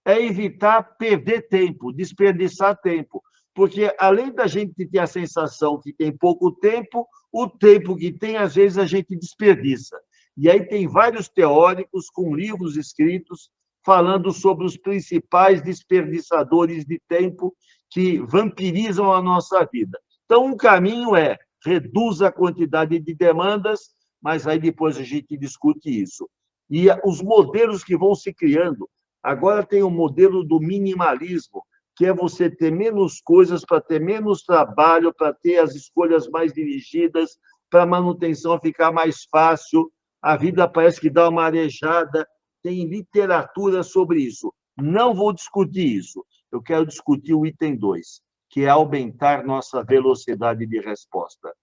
É evitar perder tempo, desperdiçar tempo. Porque, além da gente ter a sensação que tem pouco tempo, o tempo que tem, às vezes, a gente desperdiça. E aí tem vários teóricos com livros escritos falando sobre os principais desperdiçadores de tempo que vampirizam a nossa vida. Então, um caminho é reduz a quantidade de demandas, mas aí depois a gente discute isso. E os modelos que vão se criando, agora tem o modelo do minimalismo, que é você ter menos coisas para ter menos trabalho, para ter as escolhas mais dirigidas, para a manutenção ficar mais fácil. a vida parece que dá uma arejada, tem literatura sobre isso. Não vou discutir isso. Eu quero discutir o item 2, que é aumentar nossa velocidade de resposta. O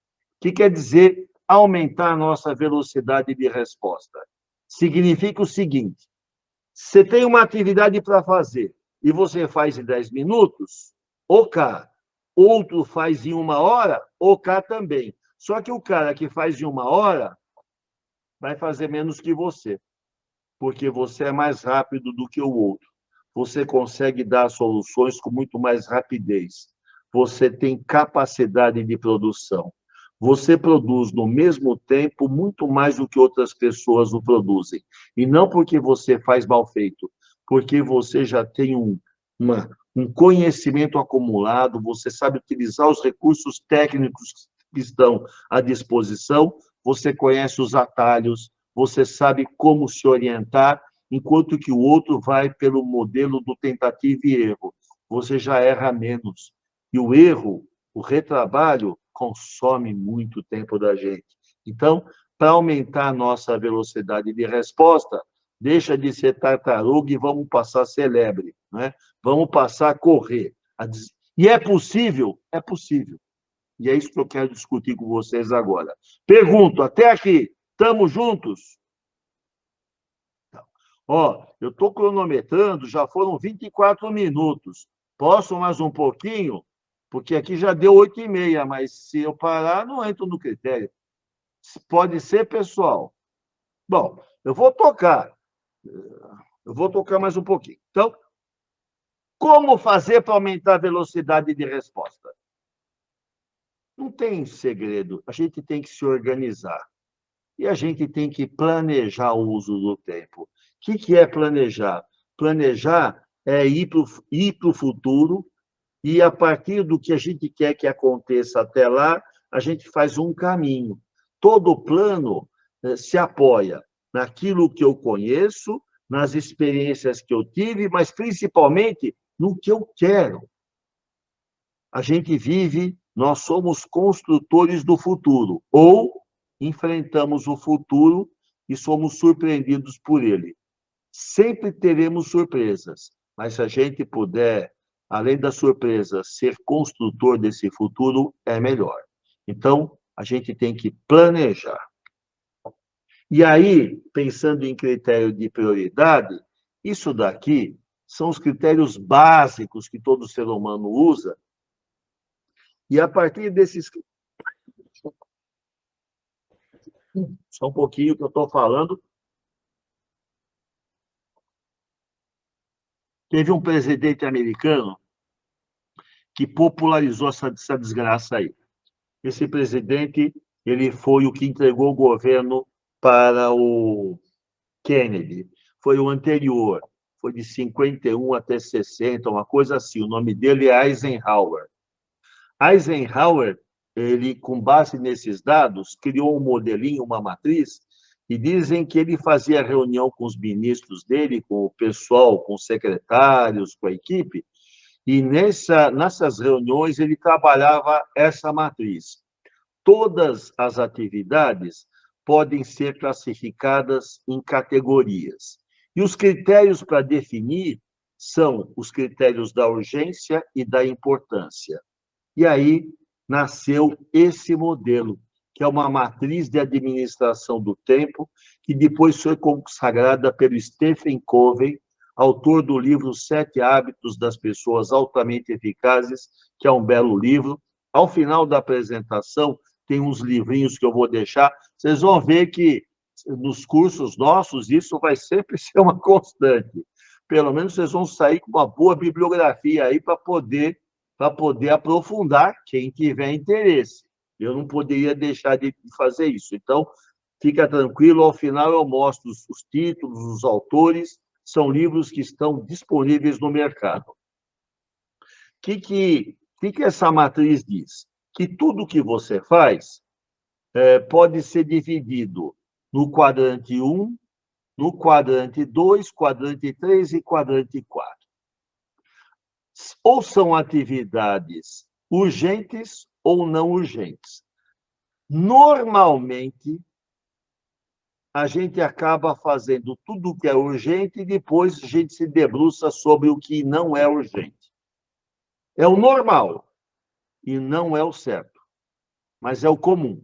que quer dizer aumentar nossa velocidade de resposta? Significa o seguinte: você tem uma atividade para fazer e você faz em 10 minutos, ok. Outro faz em 1 hora, ok também. Só que o cara que faz em 1 hora vai fazer menos que você, porque você é mais rápido do que o outro. Você consegue dar soluções com muito mais rapidez. Você tem capacidade de produção. Você produz no mesmo tempo muito mais do que outras pessoas o produzem. E não porque você faz mal feito, porque você já tem um conhecimento acumulado, você sabe utilizar os recursos técnicos que estão à disposição, você conhece os atalhos, você sabe como se orientar, enquanto que o outro vai pelo modelo do tentativa e erro. Você já erra menos. E o erro, o retrabalho, consome muito tempo da gente. Então, para aumentar a nossa velocidade de resposta, deixa de ser tartaruga e vamos passar a ser lebre, né? Vamos passar a correr. E é possível? É possível. E é isso que eu quero discutir com vocês agora. Pergunto, até aqui, estamos juntos? Ó, eu estou cronometrando, já foram 24 minutos. Posso mais um pouquinho? Porque aqui já deu 8h30, mas se eu parar, não entro no critério. Pode ser, pessoal? Bom, eu vou tocar. Eu vou tocar mais um pouquinho. Então, como fazer para aumentar a velocidade de resposta? Não tem segredo. A gente tem que se organizar. E a gente tem que planejar o uso do tempo. O que é planejar? Planejar é ir para o futuro e, a partir do que a gente quer que aconteça até lá, a gente faz um caminho. Todo plano se apoia naquilo que eu conheço, nas experiências que eu tive, mas principalmente no que eu quero. A gente vive, nós somos construtores do futuro, ou enfrentamos o futuro e somos surpreendidos por ele. Sempre teremos surpresas, mas se a gente puder, além da surpresa, ser construtor desse futuro, é melhor. Então, a gente tem que planejar. E aí, pensando em critério de prioridade, isso daqui são os critérios básicos que todo ser humano usa, e a partir desses... Só um pouquinho que eu estou falando. Teve um presidente americano que popularizou essa desgraça aí. Esse presidente, ele foi o que entregou o governo para o Kennedy. Foi o anterior, foi de 51 até 60, uma coisa assim. O nome dele é Eisenhower. Eisenhower, ele, com base nesses dados, criou um modelinho, uma matriz, e dizem que ele fazia reunião com os ministros dele, com o pessoal, com os secretários, com a equipe, e nessas reuniões ele trabalhava essa matriz. Todas as atividades podem ser classificadas em categorias. E os critérios para definir são os critérios da urgência e da importância. E aí nasceu esse modelo, que é uma matriz de administração do tempo, que depois foi consagrada pelo Stephen Covey, autor do livro 7 Hábitos das Pessoas Altamente Eficazes, que é um belo livro. Ao final da apresentação, tem uns livrinhos que eu vou deixar. Vocês vão ver que nos cursos nossos isso vai sempre ser uma constante. Pelo menos vocês vão sair com uma boa bibliografia aí para poder aprofundar quem tiver interesse. Eu não poderia deixar de fazer isso. Então, fica tranquilo, ao final eu mostro os títulos, os autores, são livros que estão disponíveis no mercado. O que essa matriz diz? Que tudo que você faz pode ser dividido no quadrante 1, no quadrante 2, quadrante 3 e quadrante 4. Ou são atividades urgentes ou não urgentes. Normalmente, a gente acaba fazendo tudo o que é urgente e depois a gente se debruça sobre o que não é urgente. É o normal e não é o certo, mas é o comum.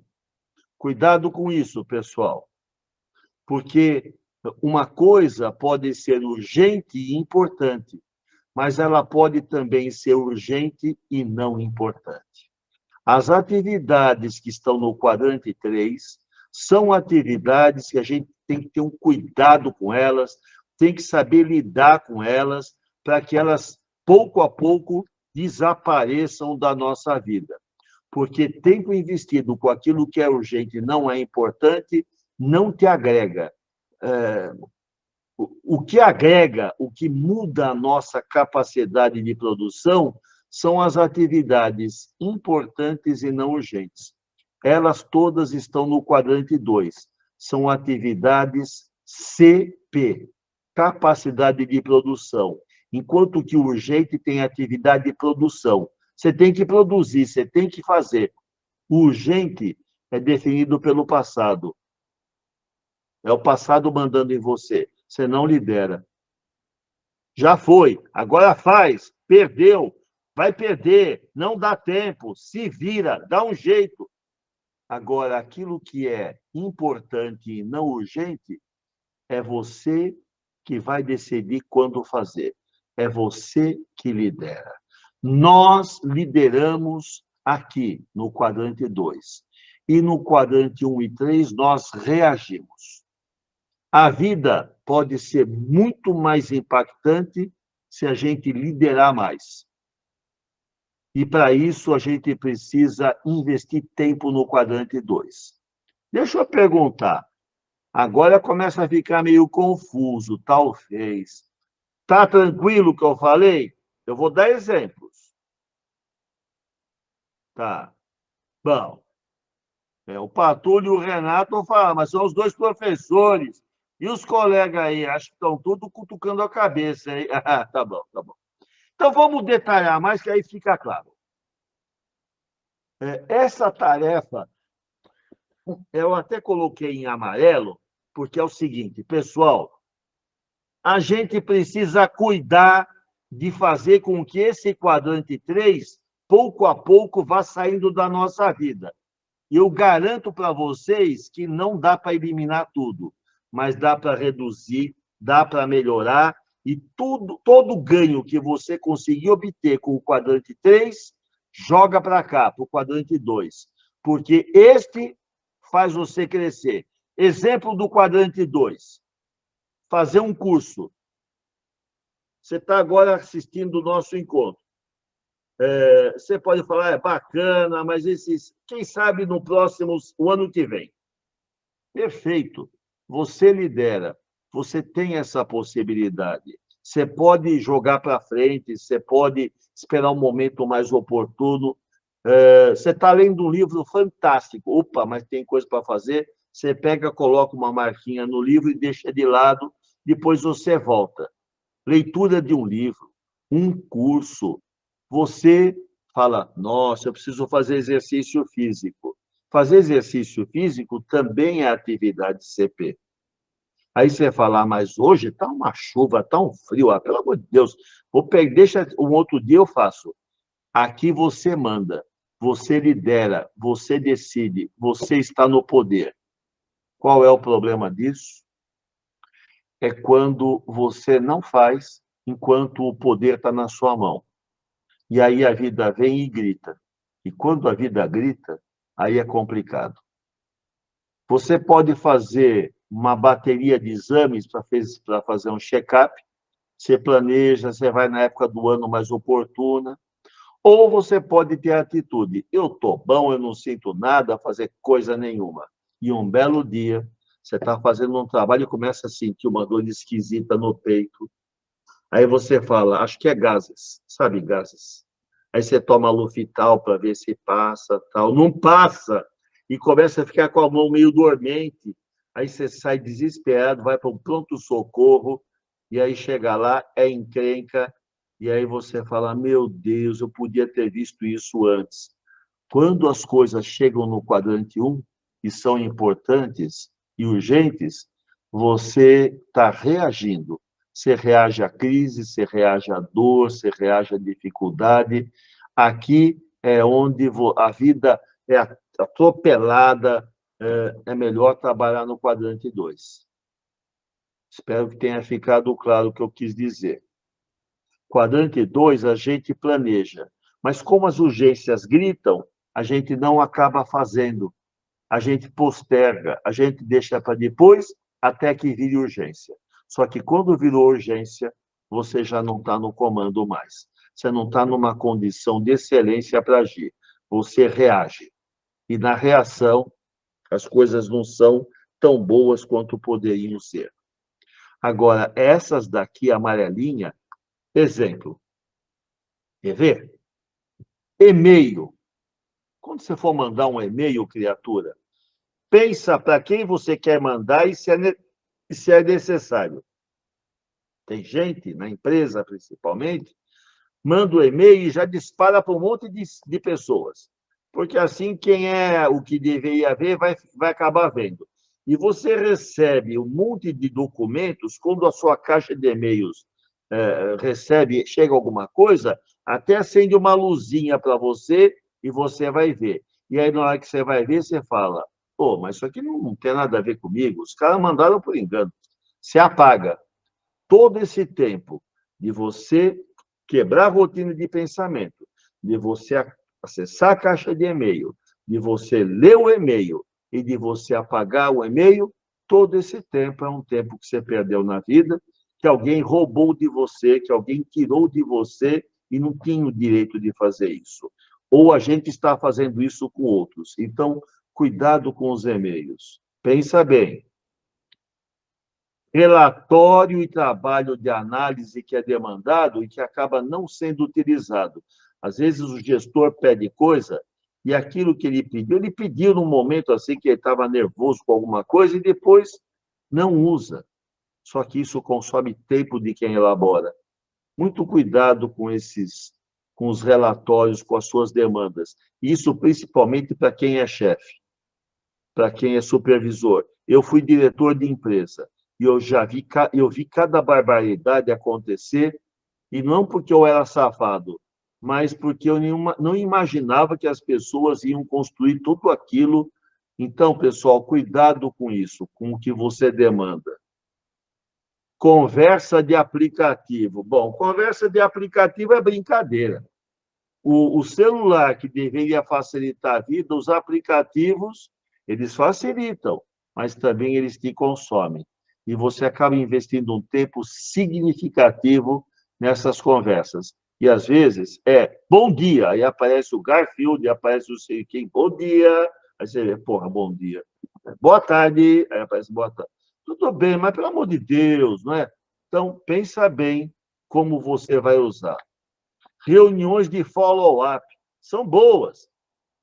Cuidado com isso, pessoal, porque uma coisa pode ser urgente e importante, mas ela pode também ser urgente e não importante. As atividades que estão no quadrante 3 são atividades que a gente tem que ter um cuidado com elas, tem que saber lidar com elas, para que elas, pouco a pouco, desapareçam da nossa vida. Porque tempo investido com aquilo que é urgente e não é importante, não te agrega. O que agrega, o que muda a nossa capacidade de produção, são as atividades importantes e não urgentes. Elas todas estão no quadrante 2. São atividades CP, capacidade de produção. Enquanto que o urgente tem atividade de produção. Você tem que produzir, você tem que fazer. O urgente é definido pelo passado. É o passado mandando em você. Você não lidera. Já foi, agora faz, perdeu, vai perder, não dá tempo, se vira, dá um jeito. Agora, aquilo que é importante e não urgente, é você que vai decidir quando fazer. É você que lidera. Nós lideramos aqui, no quadrante 2. E no quadrante 1 e 3, nós reagimos. A vida pode ser muito mais impactante se a gente liderar mais. E, para isso, a gente precisa investir tempo no quadrante 2. Deixa eu perguntar. Agora começa a ficar meio confuso, talvez. Está tranquilo o que eu falei? Eu vou dar exemplos. Tá. Bom. O Patulho e o Renato falam, mas são os dois professores. E os colegas aí, acho que estão todos cutucando a cabeça. Hein? Tá bom, tá bom. Então, vamos detalhar mais, que aí fica claro. Essa tarefa, eu até coloquei em amarelo, porque é o seguinte, pessoal, a gente precisa cuidar de fazer com que esse quadrante 3, pouco a pouco, vá saindo da nossa vida. E eu garanto para vocês que não dá para eliminar tudo, mas dá para reduzir, dá para melhorar, e todo ganho que você conseguir obter com o quadrante 3, joga para cá, para o quadrante 2, porque este faz você crescer. Exemplo do quadrante 2, fazer um curso. Você está agora assistindo o nosso encontro. Você pode falar, é bacana, mas quem sabe no próximo, o ano que vem. Perfeito. Você lidera, você tem essa possibilidade. Você pode jogar para frente, você pode esperar um momento mais oportuno. Você está lendo um livro fantástico. Opa, mas tem coisa para fazer. Você pega, coloca uma marquinha no livro e deixa de lado, depois você volta. Leitura de um livro, um curso. Você fala, nossa, eu preciso fazer exercício físico. Fazer exercício físico também é atividade CP. Aí você fala, mas hoje está uma chuva, está um frio, pelo amor de Deus, deixa um outro dia eu faço. Aqui você manda, você lidera, você decide, você está no poder. Qual é o problema disso? É quando você não faz enquanto o poder está na sua mão. E aí a vida vem e grita. E quando a vida grita, aí é complicado. Você pode fazer uma bateria de exames para fazer um check-up. Você planeja, você vai na época do ano mais oportuna. Ou você pode ter a atitude, eu estou bom, eu não sinto nada, fazer coisa nenhuma. E um belo dia, você está fazendo um trabalho e começa a sentir uma dor esquisita no peito. Aí você fala, acho que é gases, sabe, gases. Aí você toma Lufital para ver se passa, tal. Não passa! E começa a ficar com a mão meio dormente. Aí você sai desesperado, vai para um pronto-socorro, e aí chega lá, é encrenca, e aí você fala, meu Deus, eu podia ter visto isso antes. Quando as coisas chegam no quadrante 1 e são importantes, e urgentes, você está reagindo. Você reage à crise, você reage à dor, você reage à dificuldade. Aqui é onde a vida é atropelada, é melhor trabalhar no quadrante 2. Espero que tenha ficado claro o que eu quis dizer. Quadrante 2, a gente planeja, mas como as urgências gritam, a gente não acaba fazendo. A gente posterga, a gente deixa para depois, até que vire urgência. Só que quando virou urgência, você já não está no comando mais. Você não está numa condição de excelência para agir. Você reage. E na reação, as coisas não são tão boas quanto poderiam ser. Agora, essas daqui, amarelinha, exemplo. Quer ver? E-mail. Quando você for mandar um e-mail, criatura, pensa para quem você quer mandar e se é necessário. Tem gente, na empresa principalmente, manda o e-mail e já dispara para um monte de pessoas. Porque assim, quem é o que deveria ver vai acabar vendo. E você recebe um monte de documentos, quando a sua caixa de e-mails chega alguma coisa, até acende uma luzinha para você e você vai ver. E aí, na hora que você vai ver, você fala, pô, mas isso aqui não tem nada a ver comigo, os caras mandaram por engano. Você apaga todo esse tempo de você quebrar a rotina de pensamento, de você acessar a caixa de e-mail, de você ler o e-mail e de você apagar o e-mail, todo esse tempo é um tempo que você perdeu na vida, que alguém roubou de você, que alguém tirou de você e não tinha o direito de fazer isso. Ou a gente está fazendo isso com outros. Então, cuidado com os e-mails. Pensa bem. Relatório e trabalho de análise que é demandado e que acaba não sendo utilizado. Às vezes o gestor pede coisa e aquilo que ele pediu num momento assim que ele estava nervoso com alguma coisa e depois não usa. Só que isso consome tempo de quem elabora. Muito cuidado com os relatórios, com as suas demandas. Isso principalmente para quem é chefe, para quem é supervisor. Eu fui diretor de empresa e eu vi cada barbaridade acontecer, e não porque eu era safado, mas porque eu não imaginava que as pessoas iam construir tudo aquilo. Então, pessoal, cuidado com isso, com o que você demanda. Conversa de aplicativo. Bom, conversa de aplicativo é brincadeira. O celular, que deveria facilitar a vida, os aplicativos, eles facilitam, mas também eles te consomem. E você acaba investindo um tempo significativo nessas conversas. E, às vezes, bom dia, aí aparece o Garfield, aparece o sei quem, bom dia, aí você vê, porra, bom dia. Boa tarde, aí aparece boa tarde. Tudo bem, mas pelo amor de Deus, não é? Então, pensa bem como você vai usar. Reuniões de follow-up são boas,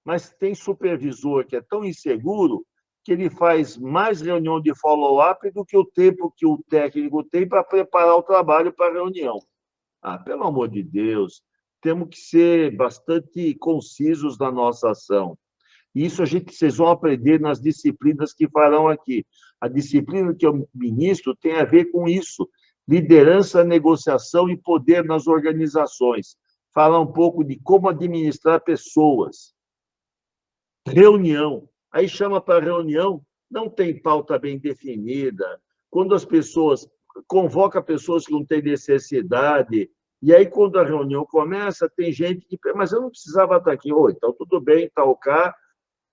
mas tem supervisor que é tão inseguro que ele faz mais reunião de follow-up do que o tempo que o técnico tem para preparar o trabalho para a reunião. Pelo amor de Deus, temos que ser bastante concisos na nossa ação. Isso vocês vão aprender nas disciplinas que farão aqui. A disciplina que eu ministro tem a ver com isso. Liderança, negociação e poder nas organizações. Falar um pouco de como administrar pessoas. Reunião. Aí chama para reunião, não tem pauta bem definida. Quando as pessoas... Convoca pessoas que não têm necessidade. E aí, quando a reunião começa, tem gente que... Mas eu não precisava estar aqui. Então, tudo bem, está o cara...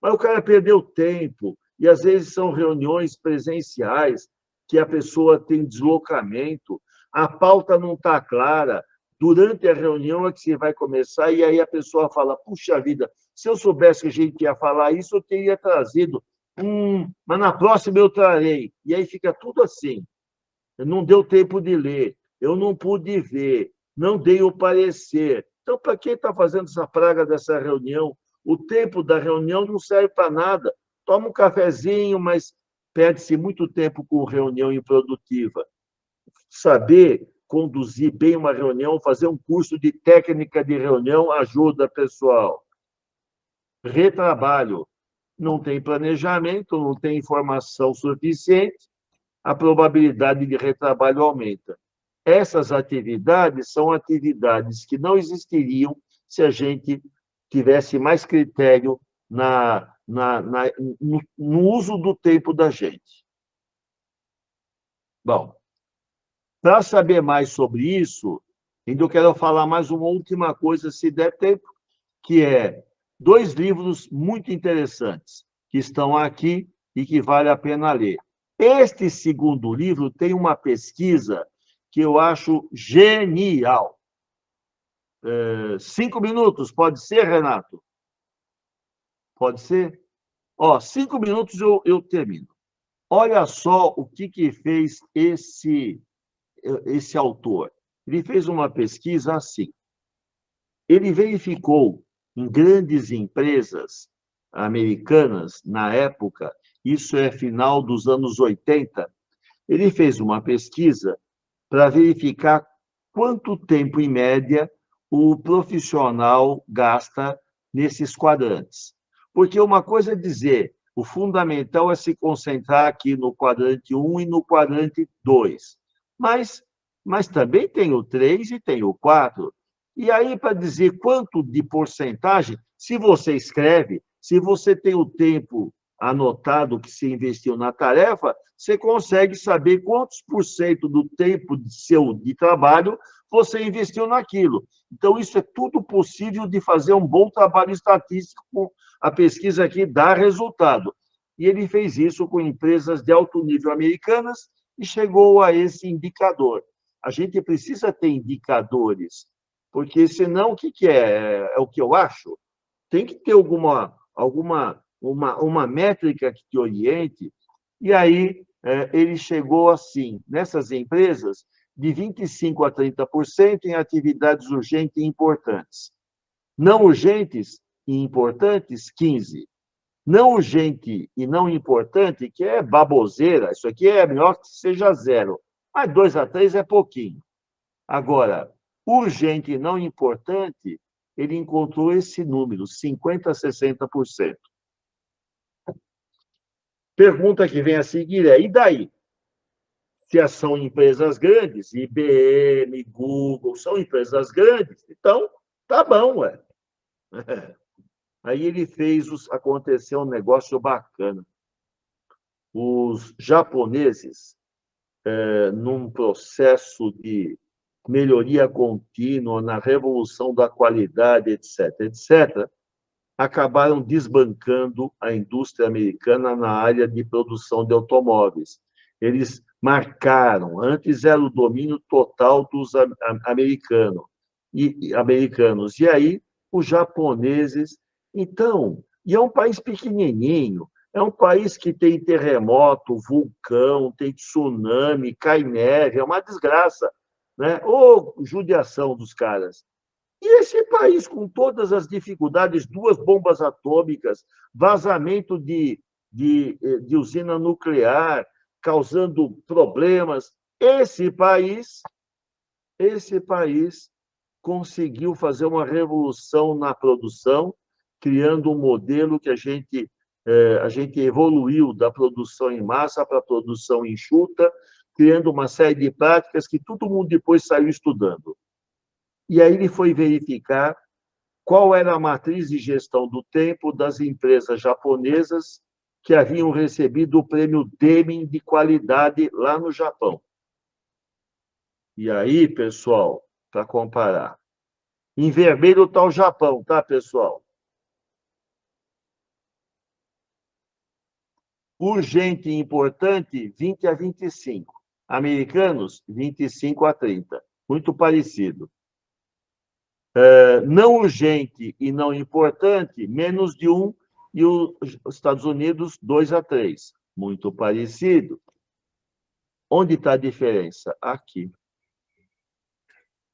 Mas o cara perdeu tempo, e às vezes são reuniões presenciais, que a pessoa tem deslocamento, a pauta não está clara, durante a reunião é que você vai começar, e aí a pessoa fala, puxa vida, se eu soubesse que a gente ia falar isso, eu teria trazido, mas na próxima eu trarei. E aí fica tudo assim, não deu tempo de ler, eu não pude ver, não dei o parecer. Então, para quem está fazendo essa praga dessa reunião? O tempo da reunião não serve para nada. Toma um cafezinho, mas perde-se muito tempo com reunião improdutiva. Saber conduzir bem uma reunião, fazer um curso de técnica de reunião ajuda, pessoal. Retrabalho. não tem planejamento, não tem informação suficiente, a probabilidade de retrabalho aumenta. Essas atividades são atividades que não existiriam se a gente tivesse mais critério no uso do tempo da gente. Bom, para saber mais sobre isso, ainda eu quero falar mais uma última coisa, se der tempo, que é 2 livros muito interessantes, que estão aqui e que vale a pena ler. Este segundo livro tem uma pesquisa que eu acho genial. 5 minutos, pode ser, Renato? Pode ser? 5 minutos eu termino. Olha só o que fez esse autor. Ele fez uma pesquisa assim. Ele verificou em grandes empresas americanas, na época, isso é final dos anos 80, ele fez uma pesquisa para verificar quanto tempo, em média, o profissional gasta nesses quadrantes. Porque uma coisa é dizer, o fundamental é se concentrar aqui no quadrante 1 e no quadrante 2. Mas também tem o 3 e tem o 4. E aí, para dizer quanto de porcentagem, se você escreve, se você tem o tempo anotado que se investiu na tarefa, você consegue saber quantos por cento do tempo de trabalho você investiu naquilo. Então, isso é tudo possível de fazer um bom trabalho estatístico. A pesquisa aqui dá resultado. E ele fez isso com empresas de alto nível americanas e chegou a esse indicador. A gente precisa ter indicadores, porque senão o que é? É o que eu acho? Tem que ter alguma métrica que te oriente. E aí ele chegou assim, nessas empresas, de 25% a 30% em atividades urgentes e importantes. Não urgentes e importantes, 15%. Não urgente e não importante, que é baboseira, isso aqui é melhor que seja 0. Mas 2 a 3 é pouquinho. Agora, urgente e não importante, ele encontrou esse número, 50% a 60%. Pergunta que vem a seguir é, e daí? Se são empresas grandes, IBM, Google, são empresas grandes, então tá bom, ué. Aí ele aconteceu um negócio bacana. Os japoneses, num processo de melhoria contínua, na revolução da qualidade, etc., acabaram desbancando a indústria americana na área de produção de automóveis. Eles marcaram, antes era o domínio total dos americanos. E aí, os japoneses... Então, e é um país pequenininho, é um país que tem terremoto, vulcão, tem tsunami, cai neve, é uma desgraça, né? Ô, judiação dos caras. E esse país, com todas as dificuldades, 2 bombas atômicas, vazamento de usina nuclear, causando problemas, esse país conseguiu fazer uma revolução na produção, criando um modelo que a gente evoluiu da produção em massa para a produção enxuta, criando uma série de práticas que todo mundo depois saiu estudando. E aí ele foi verificar qual era a matriz de gestão do tempo das empresas japonesas que haviam recebido o prêmio Deming de qualidade lá no Japão. E aí, pessoal, para comparar, em vermelho está o Japão, tá, pessoal? Urgente e importante, 20 a 25. Americanos, 25 a 30. Muito parecido. Não urgente e não importante, menos de 1, e os Estados Unidos, 2 a 3. Muito parecido. Onde está a diferença? Aqui.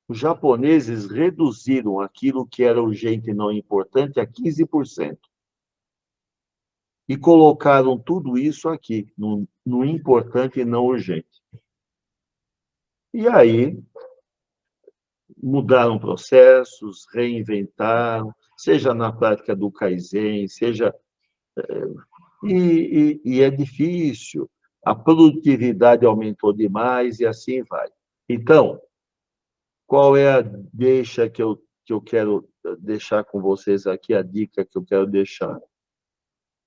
Os japoneses reduziram aquilo que era urgente e não importante a 15%. E colocaram tudo isso aqui, no importante e não urgente. E aí, mudaram processos, reinventaram, seja na prática do Kaizen, seja E é difícil, a produtividade aumentou demais e assim vai. Então, qual é a deixa que eu quero deixar com vocês aqui, a dica que eu quero deixar?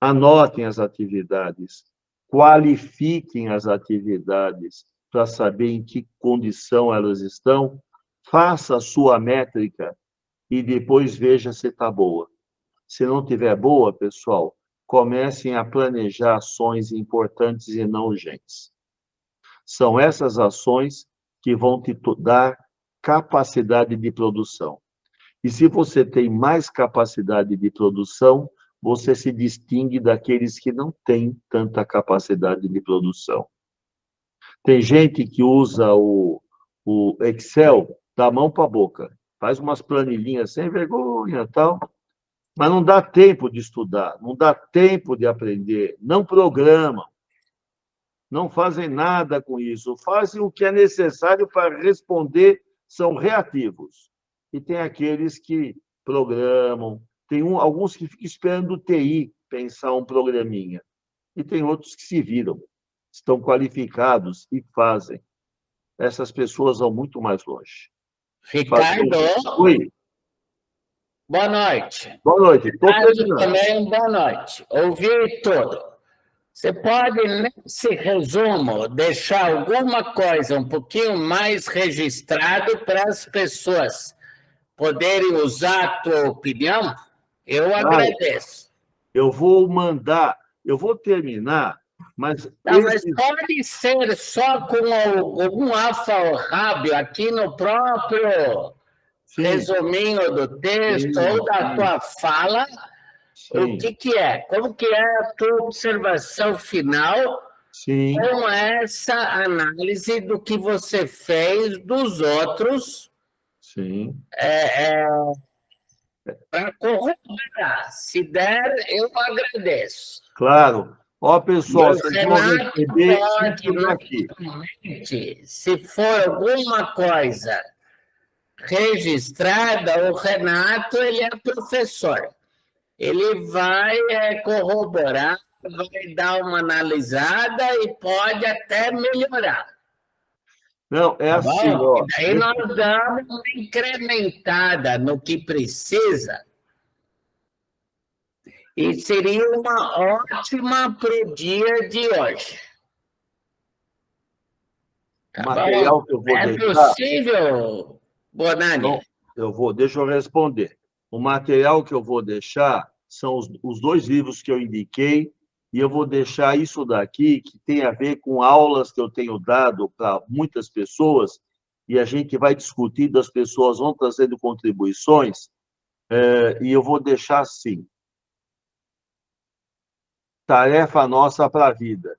Anotem as atividades, qualifiquem as atividades para saber em que condição elas estão, faça a sua métrica e depois veja se está boa. Se não estiver boa, pessoal, comecem a planejar ações importantes e não urgentes. São essas ações que vão te dar capacidade de produção. E se você tem mais capacidade de produção, você se distingue daqueles que não têm tanta capacidade de produção. Tem gente que usa o Excel da mão para a boca, faz umas planilhinhas sem vergonha e tal, mas não dá tempo de estudar, não dá tempo de aprender, não programam, não fazem nada com isso, fazem o que é necessário para responder, são reativos. E tem aqueles que programam, tem alguns que ficam esperando o TI pensar um programinha, e tem outros que se viram, estão qualificados e fazem. Essas pessoas vão muito mais longe. Ricardo, Oi. Boa noite. Boa noite. Ricardo, também, boa noite. Ouvi tudo. Você pode, nesse resumo, deixar alguma coisa um pouquinho mais registrado para as pessoas poderem usar a tua opinião? Eu agradeço. Eu vou mandar, eu vou terminar, mas... Não, mas pode ser só com algum alfarrábio aqui no próprio resuminho do texto ou da tua fala. O que é? Como que é a tua observação final com essa análise do que você fez dos outros para corroborar? Se der, eu agradeço. Claro. Ó, pessoal, vocês vão receber isso aqui. Se for alguma coisa registrada, o Renato, ele é professor. Ele vai corroborar, vai dar uma analisada e pode até melhorar. Não, é assim, ó. Daí nós damos uma incrementada no que precisa e seria uma ótima para o dia de hoje. O material que eu vou deixar... É possível, Bonani? Então, deixa eu responder. O material que eu vou deixar são os 2 livros que eu indiquei, e eu vou deixar isso daqui, que tem a ver com aulas que eu tenho dado para muitas pessoas, e a gente vai discutindo, as pessoas vão trazendo contribuições, e eu vou deixar assim. Tarefa nossa para a vida,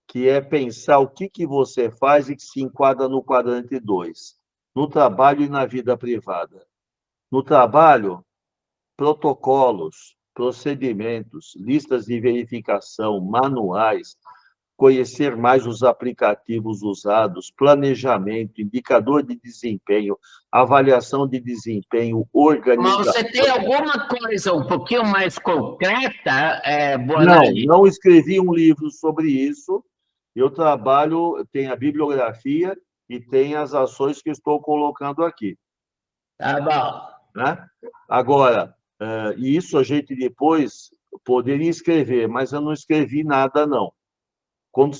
que é pensar o que você faz e que se enquadra no quadrante 2, no trabalho e na vida privada. No trabalho, protocolos, procedimentos, listas de verificação, manuais, conhecer mais os aplicativos usados, planejamento, indicador de desempenho, avaliação de desempenho, organização... Mas você tem alguma coisa um pouquinho mais concreta, Bonani? Não escrevi um livro sobre isso. Eu trabalho, tem a bibliografia e tem as ações que estou colocando aqui. Tá bom. Né? Agora, isso a gente depois poderia escrever, mas eu não escrevi nada, não. Quando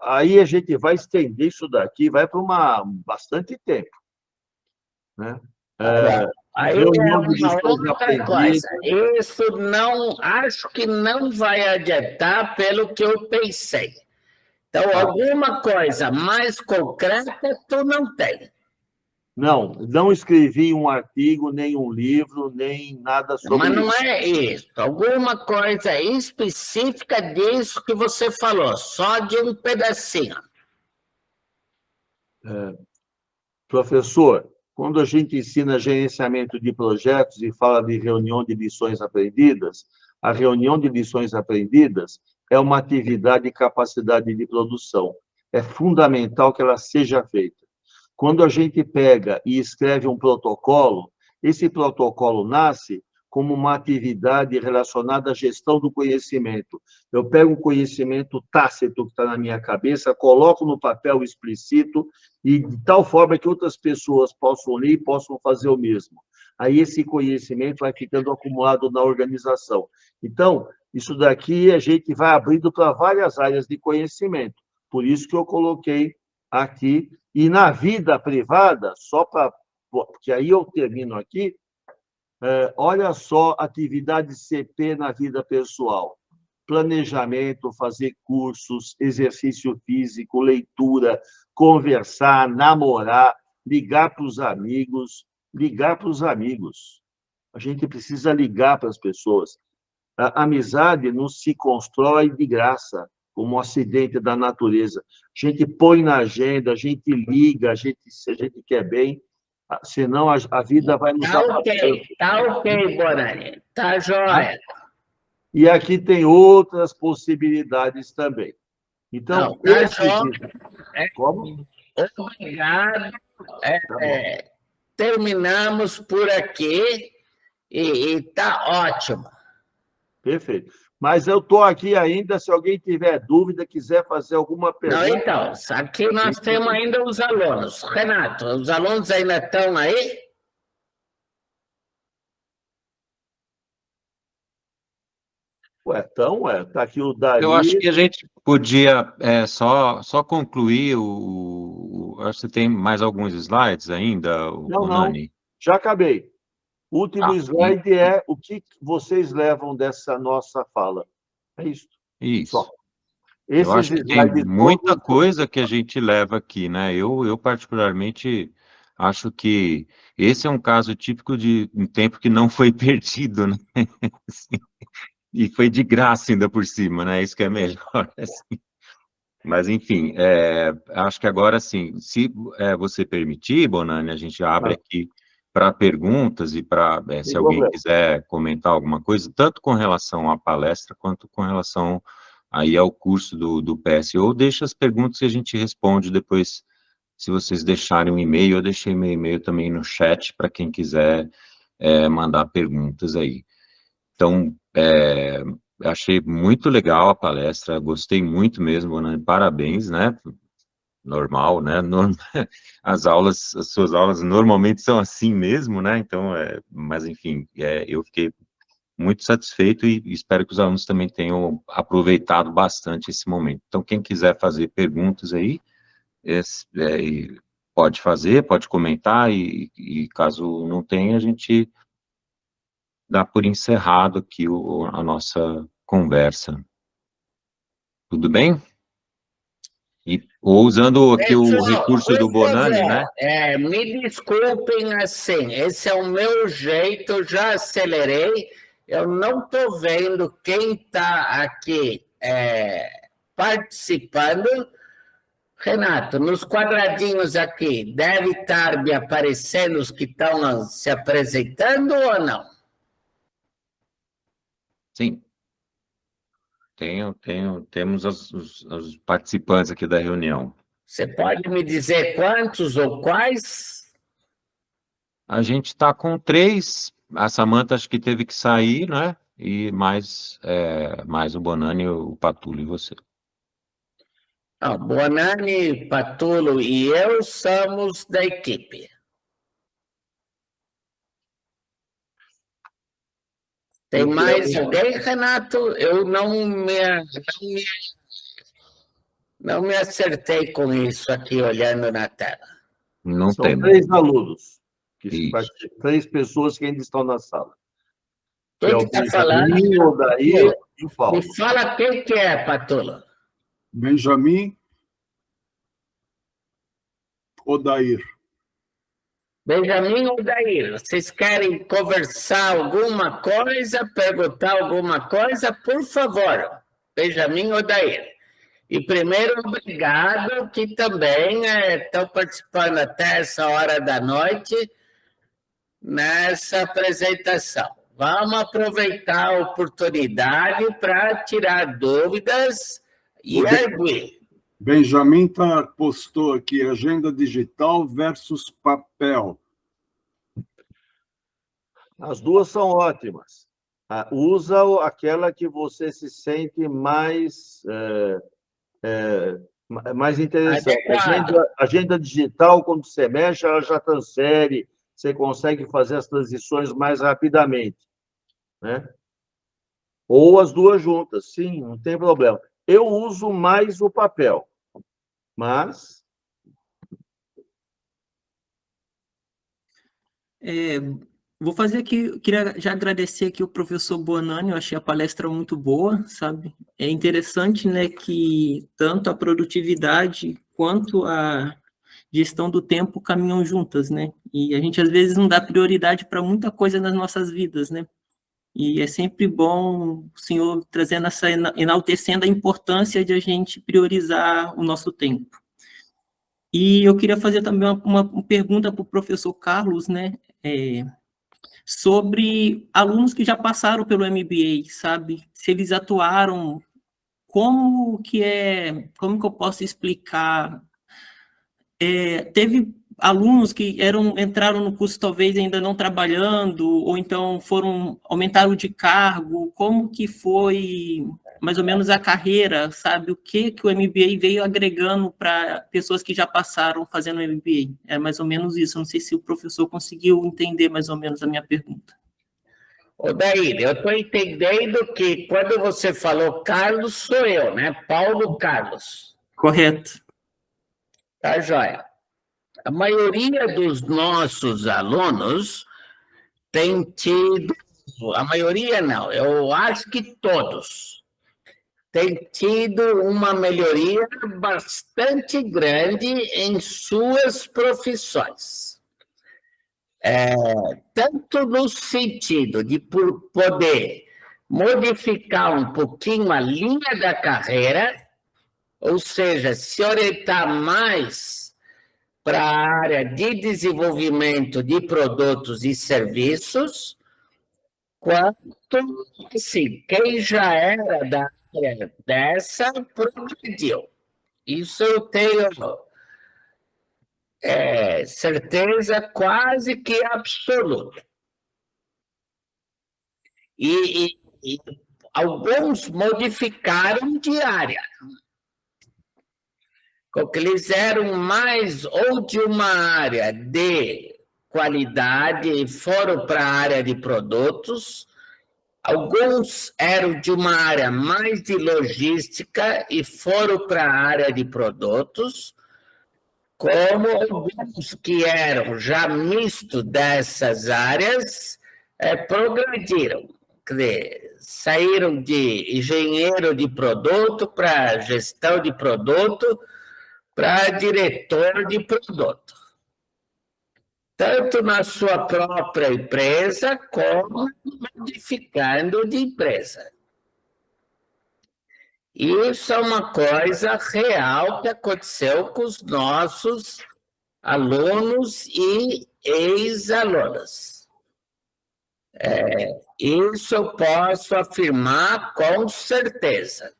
aí a gente vai estender isso daqui, vai para bastante tempo. Né? Aí é uma outra coisa. Isso não, acho que não vai adiantar pelo que eu pensei. Então, alguma coisa mais concreta tu não tem. Não escrevi um artigo, nem um livro, nem nada sobre isso. Mas não é isso. Alguma coisa específica disso que você falou, só de um pedacinho. Professor, quando a gente ensina gerenciamento de projetos e fala de reunião de lições aprendidas, a reunião de lições aprendidas é uma atividade e capacidade de produção. É fundamental que ela seja feita. Quando a gente pega e escreve um protocolo, esse protocolo nasce como uma atividade relacionada à gestão do conhecimento. Eu pego o conhecimento tácito que está na minha cabeça, coloco no papel explícito, e de tal forma que outras pessoas possam ler e possam fazer o mesmo. Aí esse conhecimento vai ficando acumulado na organização. Então, isso daqui a gente vai abrindo para várias áreas de conhecimento. Por isso que eu coloquei aqui. E na vida privada, só para... Porque aí eu termino aqui, olha só, atividade CP na vida pessoal. Planejamento, fazer cursos, exercício físico, leitura, conversar, namorar, ligar para os amigos. Ligar para os amigos. A gente precisa ligar para as pessoas. A amizade não se constrói de graça, como um acidente da natureza. A gente põe na agenda, a gente liga, se a gente quer bem, senão a vida vai nos abafando. Tá ok, Bonani. Tá jóia. E aqui tem outras possibilidades também. Então, não, tá jóia. Como? Obrigado. Terminamos por aqui e está ótimo. Perfeito. Mas eu estou aqui ainda, se alguém tiver dúvida, quiser fazer alguma pergunta... Não, então, aqui nós temos ainda os alunos. Renato, os alunos ainda estão aí? Está aqui o Dari. Eu acho que a gente podia só concluir acho que você tem mais alguns slides ainda, Bonani? Não, já acabei. O último slide é o que vocês levam dessa nossa fala. É isso. Isso. Só. Eu acho que tem muita coisa que a gente leva aqui, né? Eu particularmente acho que esse é um caso típico de um tempo que não foi perdido, né? Assim, e foi de graça ainda por cima, né? Isso que é melhor, assim. Mas, enfim, acho que agora, sim, se você permitir, Bonani, a gente abre aqui para perguntas e para, se alguém quiser comentar alguma coisa, tanto com relação à palestra, quanto com relação aí ao curso do PSO, ou deixa as perguntas e a gente responde depois, se vocês deixarem um e-mail, eu deixei meu e-mail também no chat para quem quiser mandar perguntas aí. Então, achei muito legal a palestra, gostei muito mesmo, né? Parabéns, né? Normal, né? As suas aulas normalmente são assim mesmo, né? Então, mas enfim, eu fiquei muito satisfeito e espero que os alunos também tenham aproveitado bastante esse momento. Então, quem quiser fazer perguntas aí, pode fazer, pode comentar e caso não tenha, a gente dá por encerrado aqui a nossa conversa. Tudo bem? Ou usando aqui o recurso do Bonani, né? Me desculpem, assim, esse é o meu jeito, eu já acelerei, eu não estou vendo quem está aqui participando. Renato, nos quadradinhos aqui, deve estar me aparecendo os que estão se apresentando ou não? Sim. Temos os participantes aqui da reunião. Você pode me dizer quantos ou quais? A gente está com 3, a Samanta acho que teve que sair, né? E mais o Bonani, o Patulo e você. Bonani, Patulo e eu somos da equipe. Tem mais alguém, Renato? Eu não me acertei com isso aqui, olhando na tela. Não São temos. 3 alunos, 3 pessoas que ainda estão na sala. Quem que está falando? O Daí e o Paulo. Me fala quem que é, Patulo. Benjamin Odair. Benjamin Odair, vocês querem conversar alguma coisa, perguntar alguma coisa? Por favor, Benjamin Odair. E primeiro, obrigado, que também estão participando até essa hora da noite nessa apresentação. Vamos aproveitar a oportunidade para tirar dúvidas e arguir. Benjamin postou aqui, agenda digital versus papel. As duas são ótimas. Usa aquela que você se sente mais interessante. Agenda digital, quando você mexe, ela já transfere, você consegue fazer as transições mais rapidamente, né? Ou as duas juntas, sim, não tem problema. Eu uso mais o papel, mas... Vou fazer aqui, queria já agradecer aqui o professor Bonani, eu achei a palestra muito boa, sabe? É interessante, né, que tanto a produtividade quanto a gestão do tempo caminham juntas, né? E a gente às vezes não dá prioridade para muita coisa nas nossas vidas, né? E é sempre bom o senhor trazendo enaltecendo a importância de a gente priorizar o nosso tempo. E eu queria fazer também uma pergunta para o professor Carlos, né? Sobre alunos que já passaram pelo MBA, sabe? Se eles atuaram, como que eu posso explicar? Teve alunos que entraram no curso talvez ainda não trabalhando, ou então aumentaram de cargo, como que foi mais ou menos a carreira, sabe? O que o MBA veio agregando para pessoas que já passaram fazendo o MBA? É mais ou menos isso, não sei se o professor conseguiu entender mais ou menos a minha pergunta. Odair, eu estou entendendo que quando você falou Carlos, sou eu, né? Paulo Carlos. Correto. Tá, joia. A maioria dos nossos alunos tem tido, a maioria não, eu acho que todos, têm tido uma melhoria bastante grande em suas profissões. Tanto no sentido de poder modificar um pouquinho a linha da carreira, ou seja, se orientar mais para a área de desenvolvimento de produtos e serviços, quanto, assim, quem já era da área dessa progrediu. Isso eu tenho certeza quase que absoluta. E alguns modificaram de área. Porque eles eram mais ou de uma área de qualidade e foram para a área de produtos. Alguns eram de uma área mais de logística e foram para a área de produtos, como alguns que eram já misto dessas áreas progrediram. Quer dizer, saíram de engenheiro de produto para gestão de produto, para diretor de produto, tanto na sua própria empresa, como modificando de empresa. Isso é uma coisa real que aconteceu com os nossos alunos e ex-alunos. Isso eu posso afirmar com certeza.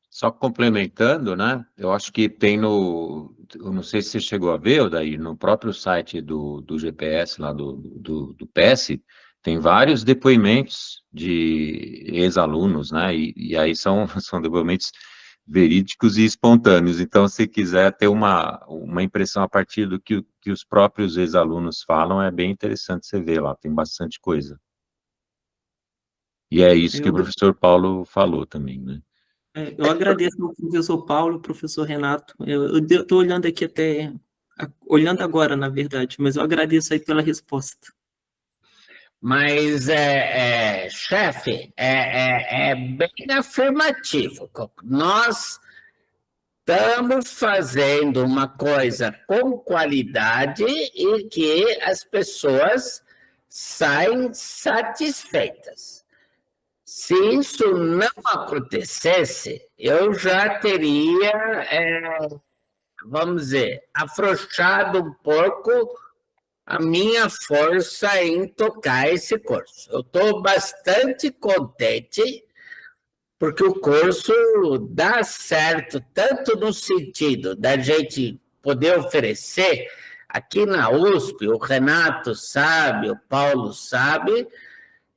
Só complementando, né? Eu acho que tem eu não sei se você chegou a ver, Odair, no próprio site do GPS, lá do PS, tem vários depoimentos de ex-alunos, né? E aí são depoimentos verídicos e espontâneos. Então, se quiser ter uma impressão a partir do que os próprios ex-alunos falam, é bem interessante você ver lá, tem bastante coisa. E é isso que o professor Paulo falou também, né? Eu agradeço ao professor Paulo, professor Renato. Eu estou olhando aqui olhando agora, na verdade, mas eu agradeço aí pela resposta. Mas, chefe, é bem afirmativo. Nós estamos fazendo uma coisa com qualidade e que as pessoas saem satisfeitas. Se isso não acontecesse, eu já teria, vamos dizer, afrouxado um pouco a minha força em tocar esse curso. Eu estou bastante contente, porque o curso dá certo, tanto no sentido da gente poder oferecer Aqui na USP, o Renato sabe, o Paulo sabe,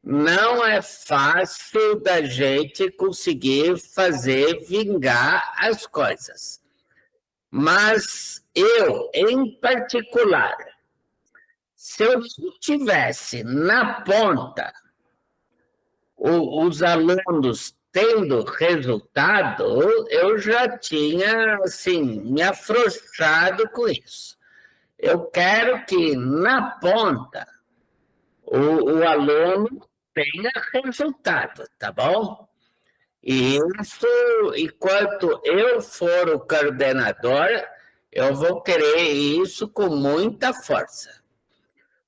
não é fácil da gente conseguir fazer vingar as coisas. Mas eu, em particular, se eu não tivesse na ponta os alunos tendo resultado, eu já tinha, assim, me afrouxado com isso. Eu quero que, na ponta, o aluno tenha resultado, tá bom? E isso, enquanto eu for o coordenador, eu vou querer isso com muita força.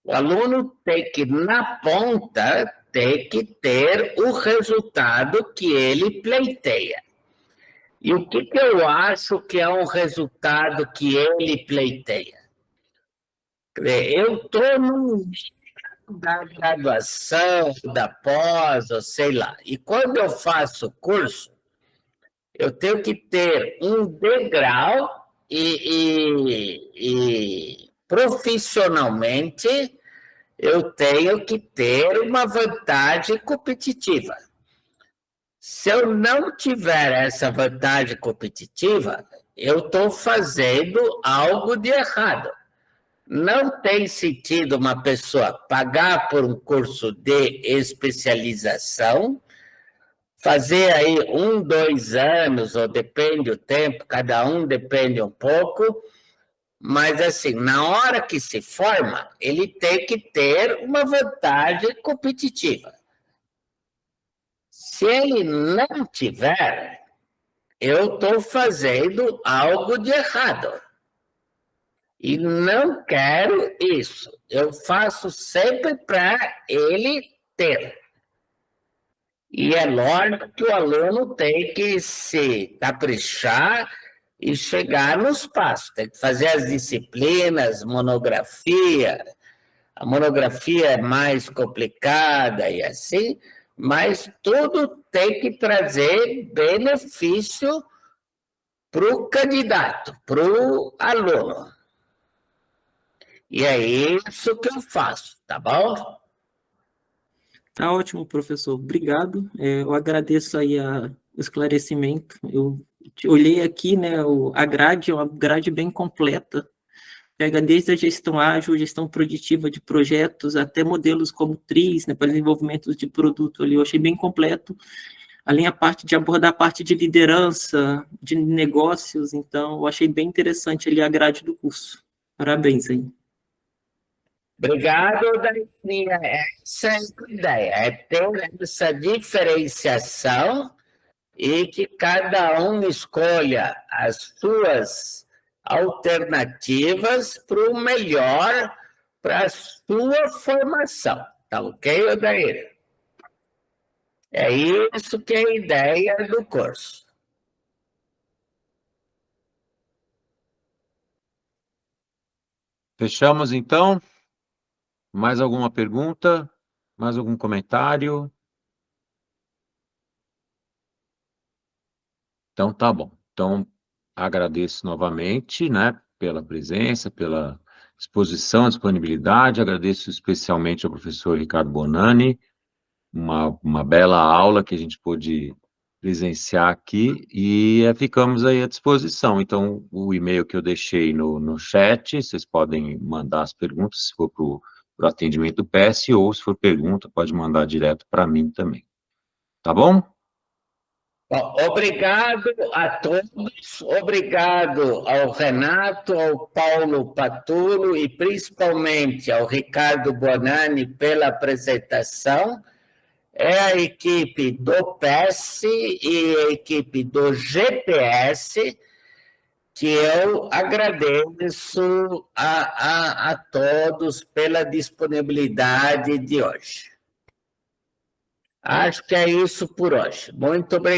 O aluno tem que, na ponta, tem que ter o resultado que ele pleiteia. E o que eu acho que é um resultado que ele pleiteia? Eu estou no da graduação, da pós, ou sei lá. E quando eu faço curso, eu tenho que ter um degrau e profissionalmente eu tenho que ter uma vantagem competitiva. Se eu não tiver essa vantagem competitiva, eu estou fazendo algo de errado. Não tem sentido uma pessoa pagar por um curso de especialização, fazer aí 1, 2 anos, ou depende do tempo, cada um depende um pouco, mas assim, na hora que se forma, ele tem que ter uma vantagem competitiva. Se ele não tiver, eu estou fazendo algo de errado. E não quero isso. Eu faço sempre para ele ter. E é lógico que o aluno tem que se caprichar e chegar nos passos. Tem que fazer as disciplinas, monografia. A monografia é mais complicada e assim, mas tudo tem que trazer benefício para o candidato, para o aluno. E é isso que eu faço, tá bom? Tá ótimo, professor. Obrigado. Eu agradeço aí o esclarecimento. Eu olhei aqui, né, a grade é uma grade bem completa. Pega desde a gestão ágil, gestão produtiva de projetos, até modelos como TRIZ, né, para desenvolvimento de produto ali. Eu achei bem completo. Além a parte de abordar a parte de liderança, de negócios. Então, eu achei bem interessante ali a grade do curso. Parabéns aí. Obrigado, Dairinha. Essa é a ideia, é ter essa diferenciação e que cada um escolha as suas alternativas para o melhor, para a sua formação. Tá ok, Odair? É isso que é a ideia do curso. Fechamos, então? Mais alguma pergunta? Mais algum comentário? Então, tá bom. Então, agradeço novamente, né, pela presença, pela exposição, disponibilidade. Agradeço especialmente ao professor Ricardo Bonani, uma bela aula que a gente pôde presenciar aqui, e ficamos aí à disposição. Então, o e-mail que eu deixei no chat, vocês podem mandar as perguntas, se for para o atendimento do PS, ou se for pergunta, pode mandar direto para mim também. Tá bom? Bom, obrigado a todos, obrigado ao Renato, ao Paulo Patulo e principalmente ao Ricardo Bonani pela apresentação. É a equipe do PES e a equipe do GPS que eu agradeço a todos pela disponibilidade de hoje. Acho que é isso por hoje. Muito obrigado.